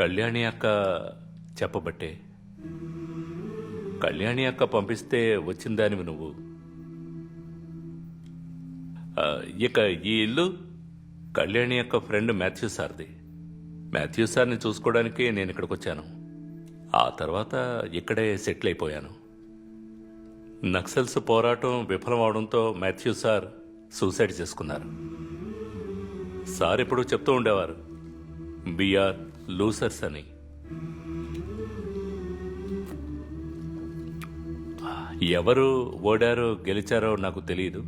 కళ్యాణి అక్క చెప్పబట్టే. కళ్యాణి అక్క పంపిస్తే వచ్చిందానివి నువ్వు. ఇక ఈ ఇల్లు కళ్యాణి యొక్క ఫ్రెండ్ మాథ్యూ సార్ది. మాథ్యూ సార్ని చూసుకోవడానికి నేను ఇక్కడికి వచ్చాను. ఆ తర్వాత ఇక్కడే సెటిల్ అయిపోయాను. నక్సల్స్ పోరాటం విఫలం అవడంతో మాథ్యూ సార్ సూసైడ్ చేసుకున్నారు. సార్ ఎప్పుడూ చెప్తూ ఉండేవారు, వీఆర్ లూసర్స్ అని. ఎవరు ఓడారో గెలిచారో నాకు తెలియదు,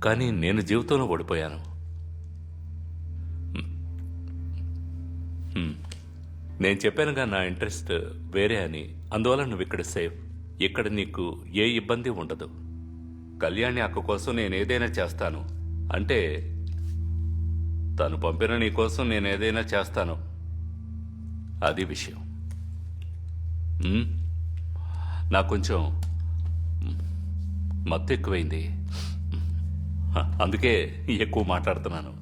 కానీ నేను జీవితంలో ఓడిపోయాను. నేను చెప్పానుగా నా ఇంట్రెస్ట్ వేరే అని. అందువల్ల నువ్వు ఇక్కడ సేఫ్. ఇక్కడ నీకు ఏ ఇబ్బంది ఉండదు. కళ్యాణి అక్క కోసం నేను ఏదైనా చేస్తాను అంటే తను పంపిన నీ కోసం నేను ఏదైనా చేస్తాను. అది విషయం. నాకు కొంచెం మత్తు ఎక్కువైంది, అందుకే ఎక్కువ మాట్లాడుతున్నాను.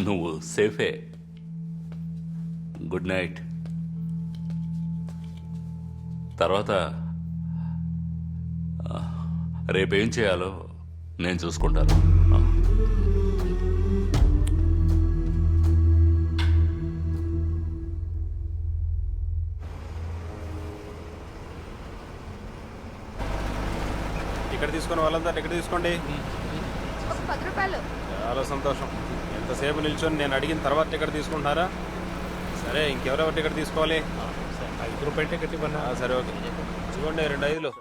నువ్వు సేఫే. Good night. తర్వాత రేపేం చేయాలో నేను చూసుకుంటాను. టికెట్ తీసుకుని వాళ్ళంతా టికెట్ తీసుకోండి. 10 రూపాయలు. చాలా సంతోషం. ఎంతసేపు నిల్చొని నేను అడిగిన తర్వాత టికెట్ తీసుకుంటున్నారా? సరే, ఇంకెవరెవరు టికెట్ తీసుకోవాలి? 5 రూపాయల టికెట్ ఇవ్వన్నా. సరే, ఓకే, ఇదిగోండి 2 5లు.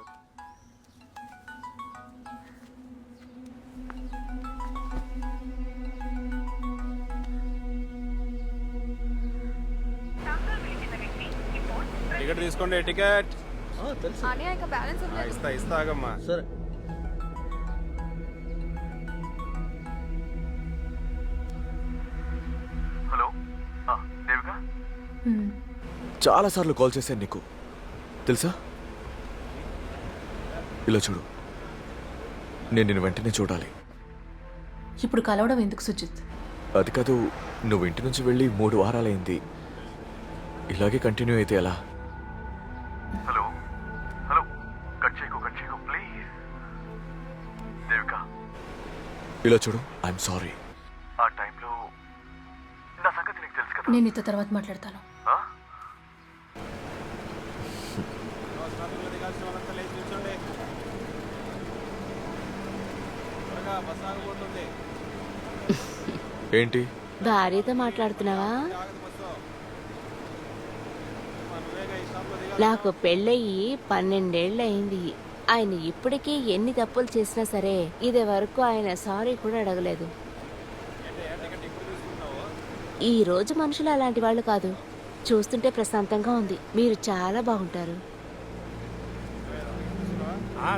టికెట్ తీసుకోండి. టికెట్ అన్నయ్య ఇంకా బ్యాలెన్స్ ఉంది. ఇస్తా ఆగమ్మా. సరే. హలో దేవిక, చాలాసార్లు కాల్ చేశాను నీకు తెలుసా. ఇలా చూడు, నేను నిన్ను వెంటనే చూడాలి. ఇప్పుడు కలవడం ఎందుకు సుజిత్? అది కాదు, నువ్వు ఇంటి నుంచి వెళ్ళి 3 వారాలైంది. ఇలాగే కంటిన్యూ అయితే ఎలా? హలో హలో, కట్ చేయకు ప్లీజ్. దేవిక, ఇలా చూడు, ఐఎమ్ సారీ. ఆ టైంలో నా సంగతి నీకు తెలుసు కదా. నేను నీతో తర్వాత మాట్లాడతాను. ఏంటి, భార్యతో మాట్లాడుతున్నావా? నాకు పెళ్ళయి 12 ఏళ్ళు అయింది. ఆయన ఇప్పటికీ ఎన్ని తప్పులు చేసినా సరే ఇదే వరకు ఆయన సారీ కూడా అడగలేదు. ఈ రోజు మనుషులు అలాంటి వాళ్ళు కాదు. చూస్తుంటే ప్రశాంతంగా ఉంది. మీరు చాలా బాగుంటారు.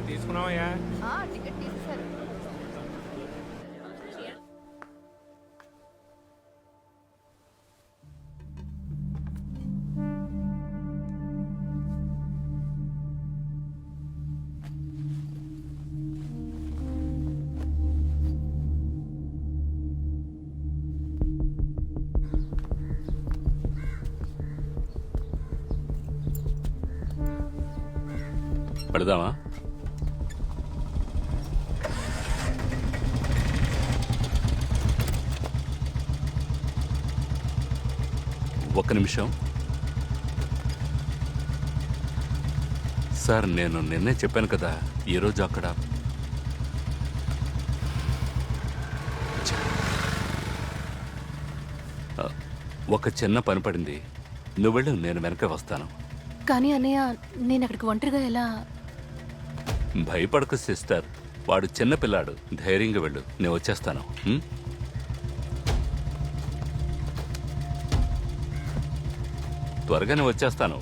తీసుకున్నావయ్యా? టికెట్ తీసేశారు. పెడదామా? ఒక్క నిమిషం సార్, నేను నిన్నే చెప్పాను కదా ఈరోజు అక్కడ ఒక చిన్న పని పడింది. నువ్వు వెళ్ళు, నేను వెనక వస్తాను. కానీ అన్నయ్య, నేను అక్కడికి ఒంటరిగా ఎలా? భయపడకు సిస్టర్, వాడు చిన్న పిల్లాడు. ధైర్యంగా వెళ్ళు, నేను వచ్చేస్తాను. త్వరగానే వచ్చేస్తాను.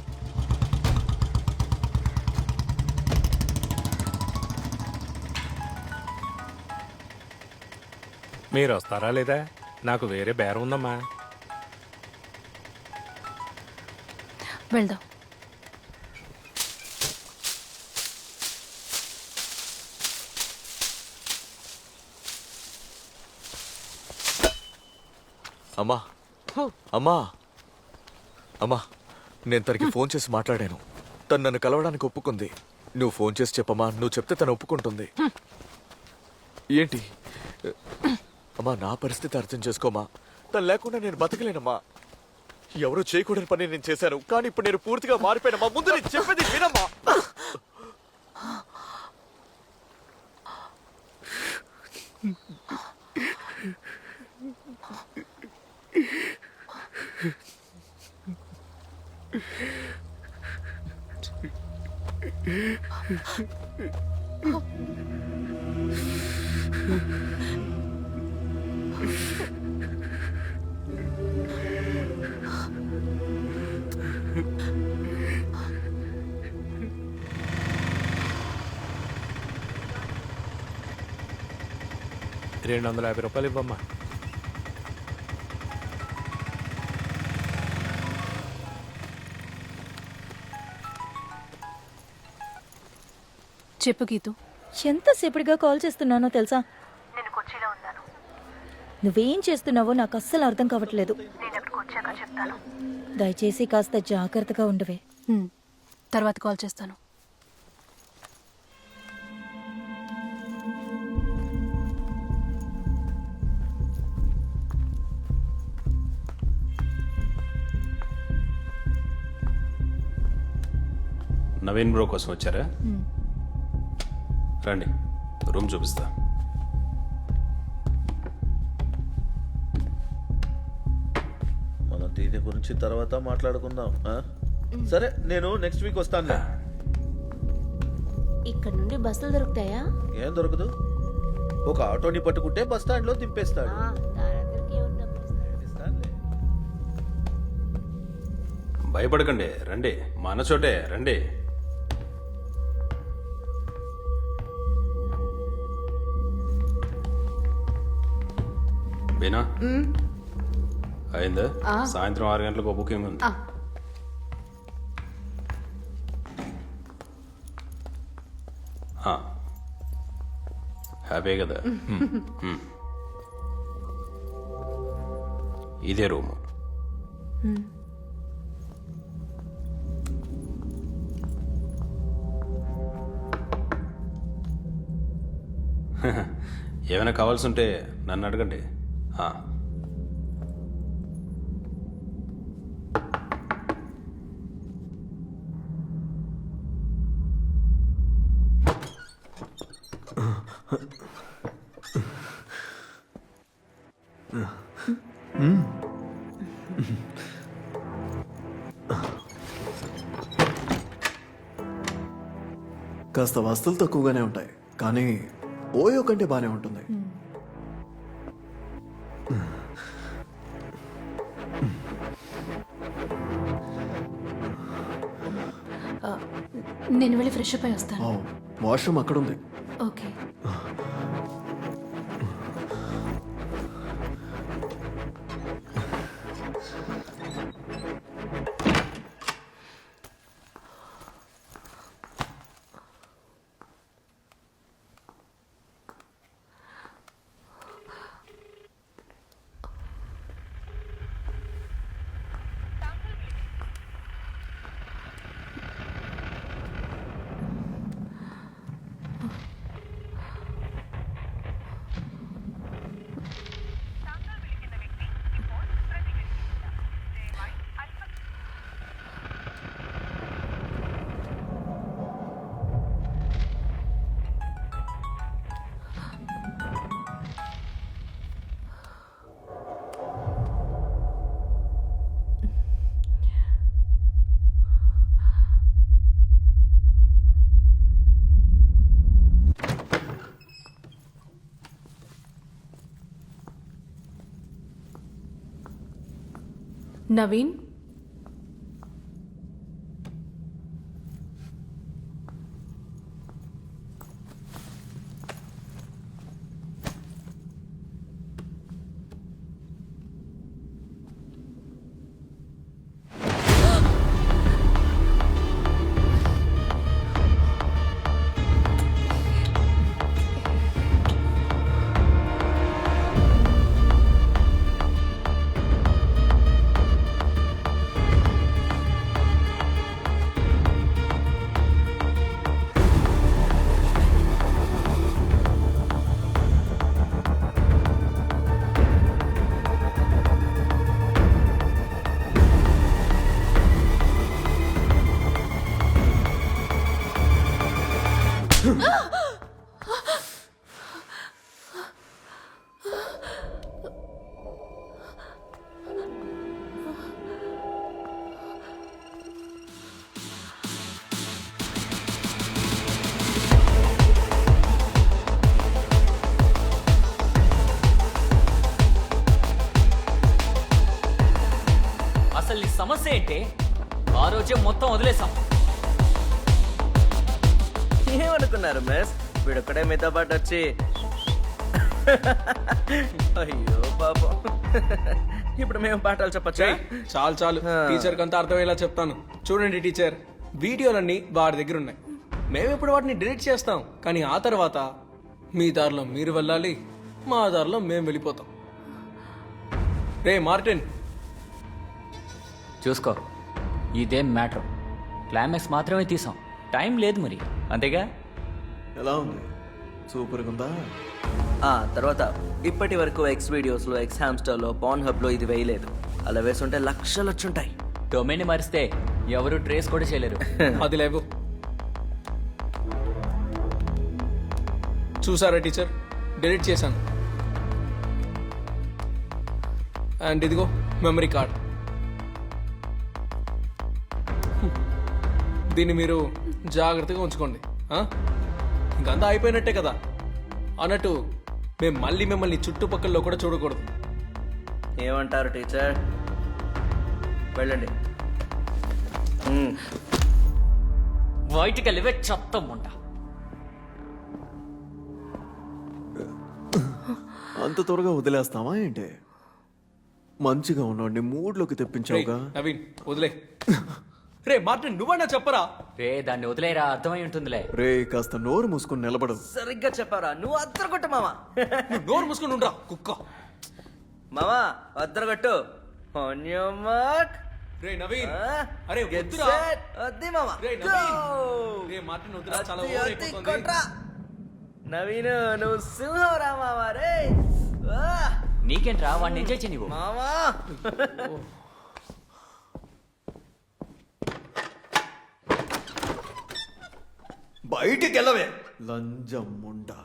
మీరు వస్తారా లేదా? నాకు వేరే బేరం ఉందమ్మా. వెళ్దాం. అమ్మా అమ్మా అమ్మా, నేను తనకి ఫోన్ చేసి మాట్లాడాను. తను నన్ను కలవడానికి ఒప్పుకుంది. నువ్వు ఫోన్ చేసి చెప్పమ్మా, నువ్వు చెప్తే తను ఒప్పుకుంటుంది. ఏంటి అమ్మా, నా పరిస్థితి అర్థం చేసుకోమా. తను లేకుండా నేను బతకలేనమ్మా. ఎవరో చేయకూడని పని నేను చేశాను, కానీ ఇప్పుడు నేను పూర్తిగా మారిపోయానమ్మా. ముందు నేను చెప్పేది వినమ్మా. రూపాయలు ఇవ్వమ్మా. చెప్పు గీతు. ఎంతసేపటిగా కాల్ చేస్తున్నానో తెలుసా? నేను కొచ్చిలో ఉన్నాను. నువ్వేం చేస్తున్నావో నాకు అస్సలు అర్థం కావట్లేదు. దయచేసి కాస్త జాగ్రత్తగా ఉండవే. తర్వాత కాల్ చేస్తాను. నవీన్ బ్రో కోసం వచ్చారా? రండి, రూమ్ చూపిస్తా. మనం దీని గురించి తర్వాత మాట్లాడుకుందాం. సరే, నేను నెక్స్ట్ వీక్ వస్తాను. ఇక్కడ నుండి బస్సులు దొరుకుతాయా? ఏం దొరకదు. ఒక ఆటోని పట్టుకుంటే బస్ స్టాండ్ లో దింపేస్తాడు. దానందరికీ ఎవరు డబ్బులు ఇస్తారు? ఇస్తానులే. భయపడకండి, రండి, మన చోటే రండి. బీనా, అయిందా? సాయంత్రం 6 గంటలకు బుకింగ్ ఉంది. హ్యాపీ కదా? ఇదే రూము. ఏమైనా కావాల్సి ఉంటే నన్ను అడగండి. కాస్త వస్తువులు తక్కువగానే ఉంటాయి, కానీ ఓయో కంటే బాగానే ఉంటుంది. నేను వెళ్ళి ఫ్రెష్ అప్ అయి వస్తాను. వాష్రూమ్ అక్కడ ఉంది. ఓకే. నవీన్, అసలు ఈ సమస్య ఏంటి? ఆ రోజే మొత్తం వదిలేసాం. ఏమనుకున్నారు మిస్? వీడొక్కడే మీతో పాటు వచ్చి అయ్యో పాపం. ఇప్పుడు మేము పాఠాలు చెప్పచ్చా? చాలు చాలు, టీచర్ కంతా అర్థమయ్యేలా చెప్తాను. చూడండి టీచర్, వీడియోలన్నీ వాడి దగ్గర ఉన్నాయి. మేము ఇప్పుడు వాటిని డిలీట్ చేస్తాం, కానీ ఆ తర్వాత మీ దారిలో మీరు వెళ్ళాలి, మా దారిలో మేము వెళ్ళిపోతాం. రే మార్టిన్, చూసుకో, ఇదేం మ్యాటర్. క్లైమాక్స్ మాత్రమే తీసాం, టైం లేదు మరి, అంతేగా? ఎలా ఉంది? సూపర్గా ఉందా? తర్వాత ఇప్పటి వరకు ఎక్స్ వీడియోస్లో, ఎక్స్ హామ్స్టర్లో, పాన్ హబ్లో ఇది వేయలేదు. అలా వేసుంటే లక్షలు వచ్చుంటాయి. డొమైన్ మారిస్తే ఎవరు ట్రేస్ కూడా చేయలేరు. అది లేవు. చూసారా టీచర్, డిలీట్ చేశాను. అండ్ ఇదిగో మెమరీ కార్డ్. దీన్ని మీరు జాగ్రత్తగా ఉంచుకోండి. ఇంకంతా అయిపోయినట్టే కదా. అన్నట్టు మేము మళ్ళీ మిమ్మల్ని చుట్టుపక్కల కూడా చూడకూడదు. ఏమంటారు టీచర్? వెళ్ళండి. బయటికి వెళ్ళివే చెత్తం ఉంట. అంత త్వరగా వదిలేస్తావా ఏంటి? మంచిగా ఉన్నాడు, మూడ్లోకి తెప్పించావుగా. నవీన్ వదిలే. రే మార్టిన్, నువ్వన్నా చెప్పరా? రే దాన్ని వదిలేరా, అర్థమై ఉంటుందిలే. రే కాస్త నోరు మూసుకొని నిలబడదు. సరిగ్గా చెప్పారా? నువ్వు అద్దరగొట్టు మామా. నోరు మూసుకొని ఉండరా కుక్క. మామా అద్దరగొట్టు. On your mark. రే నవీన్, అరే వద్దురా. వద్ది మామా. రే నవీన్, రే మార్టిన్ వద్దురా, చాలా ఓవర్ అయిపోతుంది. నవీన్ నువ్వు సింహరా మామా. రే నీకేంట్రా, వాడిని ఎంజాయ్ చేయనివ్వు మామా. బయటికి వెళ్ళవే లంజం ముండా.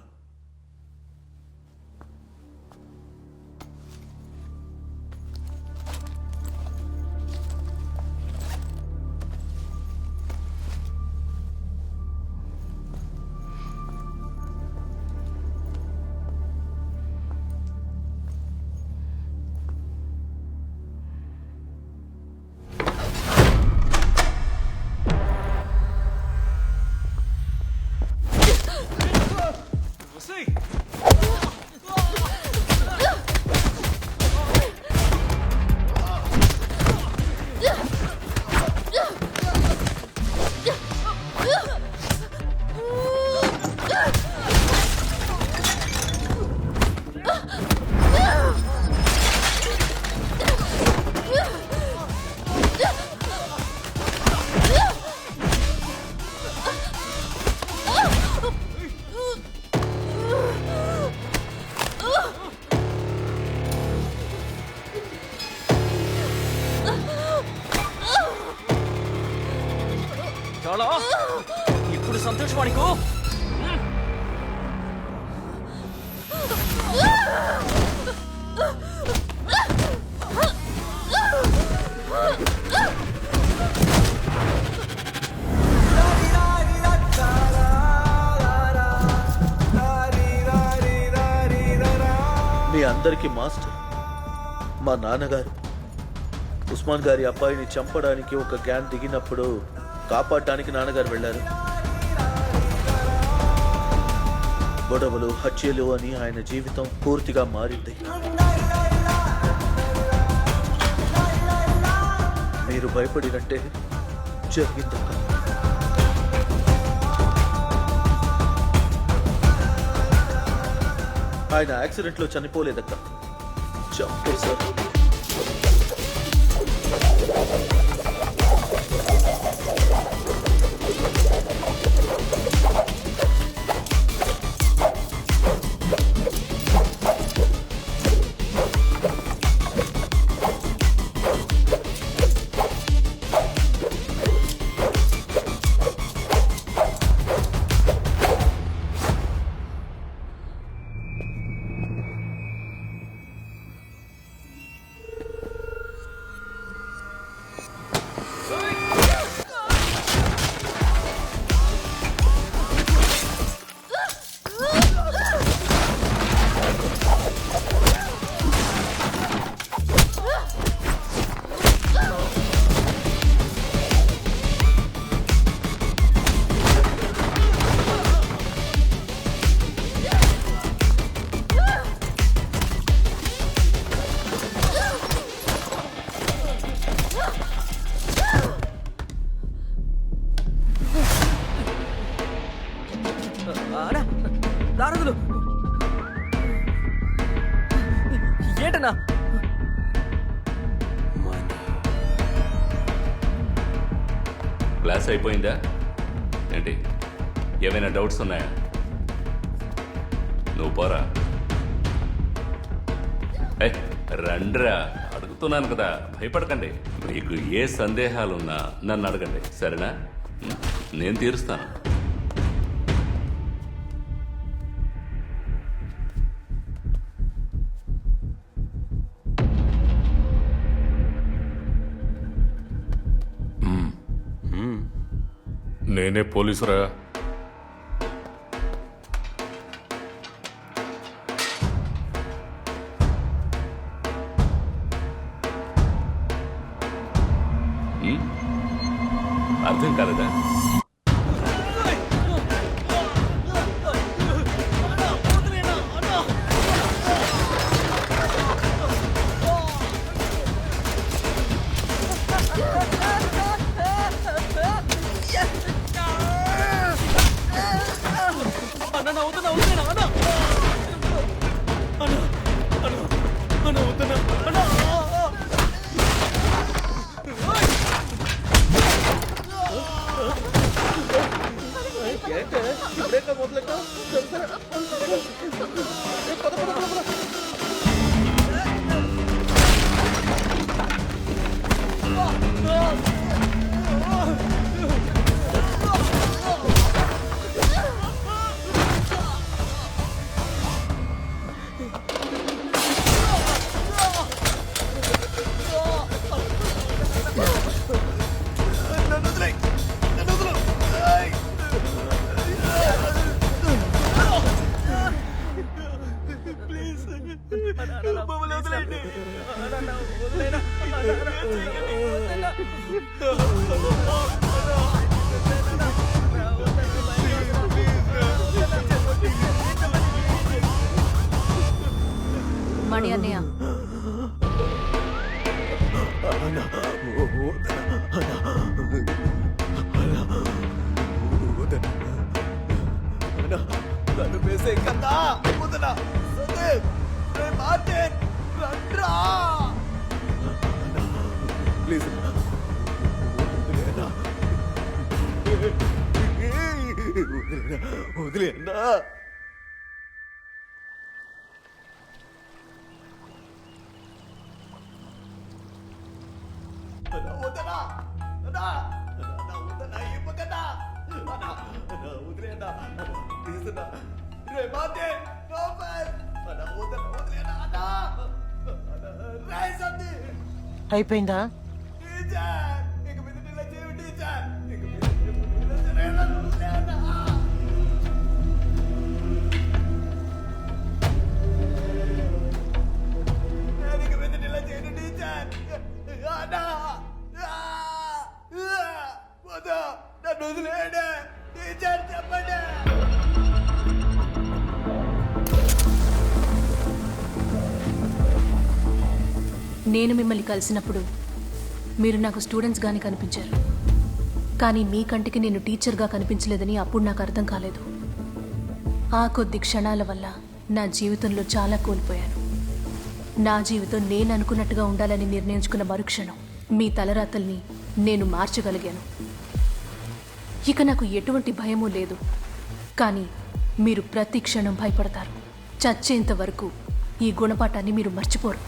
చాలా ఇప్పుడు సంతోషవాడికు. మీ అందరికీ మాస్టర్, మా నాన్నగారు ఉస్మాన్ గారి అబ్బాయిని చంపడానికి ఒక గ్యాంగ్ దిగినప్పుడు కాపాడటానికి నాన్నగారు వెళ్ళారు. గొడవలు, హత్యలు అని ఆయన జీవితం పూర్తిగా మారింది. మీరు భయపడినట్టే జరిగిందక్క. ఆయన యాక్సిడెంట్లో చనిపోలేదక్క, చంపేశారు. క్లాస్ అయిపోయిందా ఏంటి? ఏమైనా డౌట్స్ ఉన్నాయా? నువ్వు పోరా. రండ్రా, అడుగుతున్నాను కదా, భయపడకండి. మీకు ఏ సందేహాలున్నా నన్ను అడగండి, సరేనా? నేను తీరుస్తాను. నేనే పోలీసురా. అర్థం కాలేదా? మణి అన్నయ్య, నన్ను వేసే కన్నా వదనా. సందీప్, రే మార్టిన్, రండ్రా. ప్లీజ్ వదిలేనా. వదనా వదనా వదనా ఇవ్వకన్నా. వదిలేనా ప్లీజ్. రే మార్టిన్, అయిపోయిందా? నన్ను వదిలేయండి టీచర్, చెప్పండి. నేను మిమ్మల్ని కలిసినప్పుడు మీరు నాకు స్టూడెంట్స్ గాని కనిపించారు, కానీ మీ కంటికి నేను టీచర్గా కనిపించలేదని అప్పుడు నాకు అర్థం కాలేదు. ఆ కొద్ది క్షణాల వల్ల నా జీవితంలో చాలా కోల్పోయాను. నా జీవితం నేను అనుకున్నట్టుగా ఉండాలని నిర్ణయించుకున్న మరుక్షణం మీ తలరాతల్ని నేను మార్చగలిగాను. ఇక నాకు ఎటువంటి భయమూ లేదు. కానీ మీరు ప్రతి క్షణం భయపడతారు. చచ్చేంత వరకు ఈ గుణపాఠాన్ని మీరు మర్చిపోరు.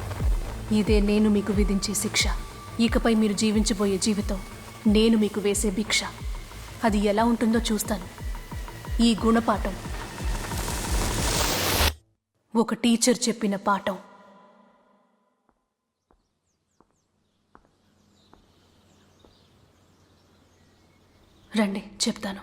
ఇదే నేను మీకు విధించే శిక్ష. ఇకపై మీరు జీవించబోయే జీవితం నేను మీకు వేసే భిక్ష. అది ఎలా ఉంటుందో చూస్తాను. ఈ గుణపాఠం ఒక టీచర్ చెప్పిన పాఠం. రండి చెప్తాను.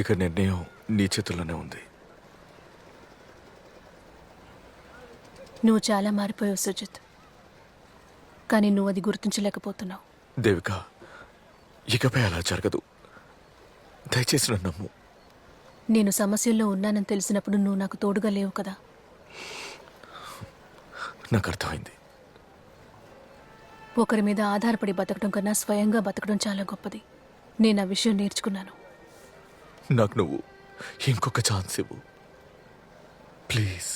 ఇక నిర్ణయం నీ చేతుల్లోనే ఉంది. నువ్వు చాలా మారిపోయావు సుజిత్, కానీ నువ్వు అది గుర్తించలేకపోతున్నావు. దేవిక, ఇకపై అలా జరగదు. దయచేసి నన్ను నమ్ము. నేను సమస్యల్లో ఉన్నానని తెలిసినప్పుడు నువ్వు నాకు తోడుగా లేవు కదా. నాకు అర్థమైంది. ఒకరి మీద ఆధారపడి బతకడం కన్నా స్వయంగా బతకడం చాలా గొప్పది. నేను ఆ విషయం నేర్చుకున్నాను. నాకు నువ్వు ఇంకొక ఛాన్స్ ఇవ్వు ప్లీజ్.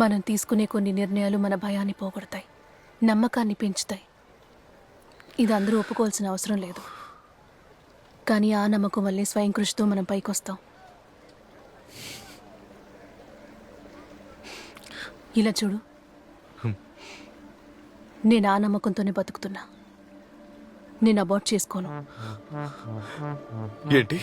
మనం తీసుకునే కొన్ని నిర్ణయాలు మన భయాన్ని పోగొడతాయి, నమ్మకాన్ని పెంచుతాయి. ఇది అందరూ ఒప్పుకోవాల్సిన అవసరం లేదు, కానీ ఆ నమ్మకం వల్లే స్వయం కృషితో మనం పైకొస్తాం. ఇలా చూడు, నేను ఆ నమ్మకంతోనే బతుకుతున్నా. నేను అబార్ట్ చేసుకోను. ఏంటి?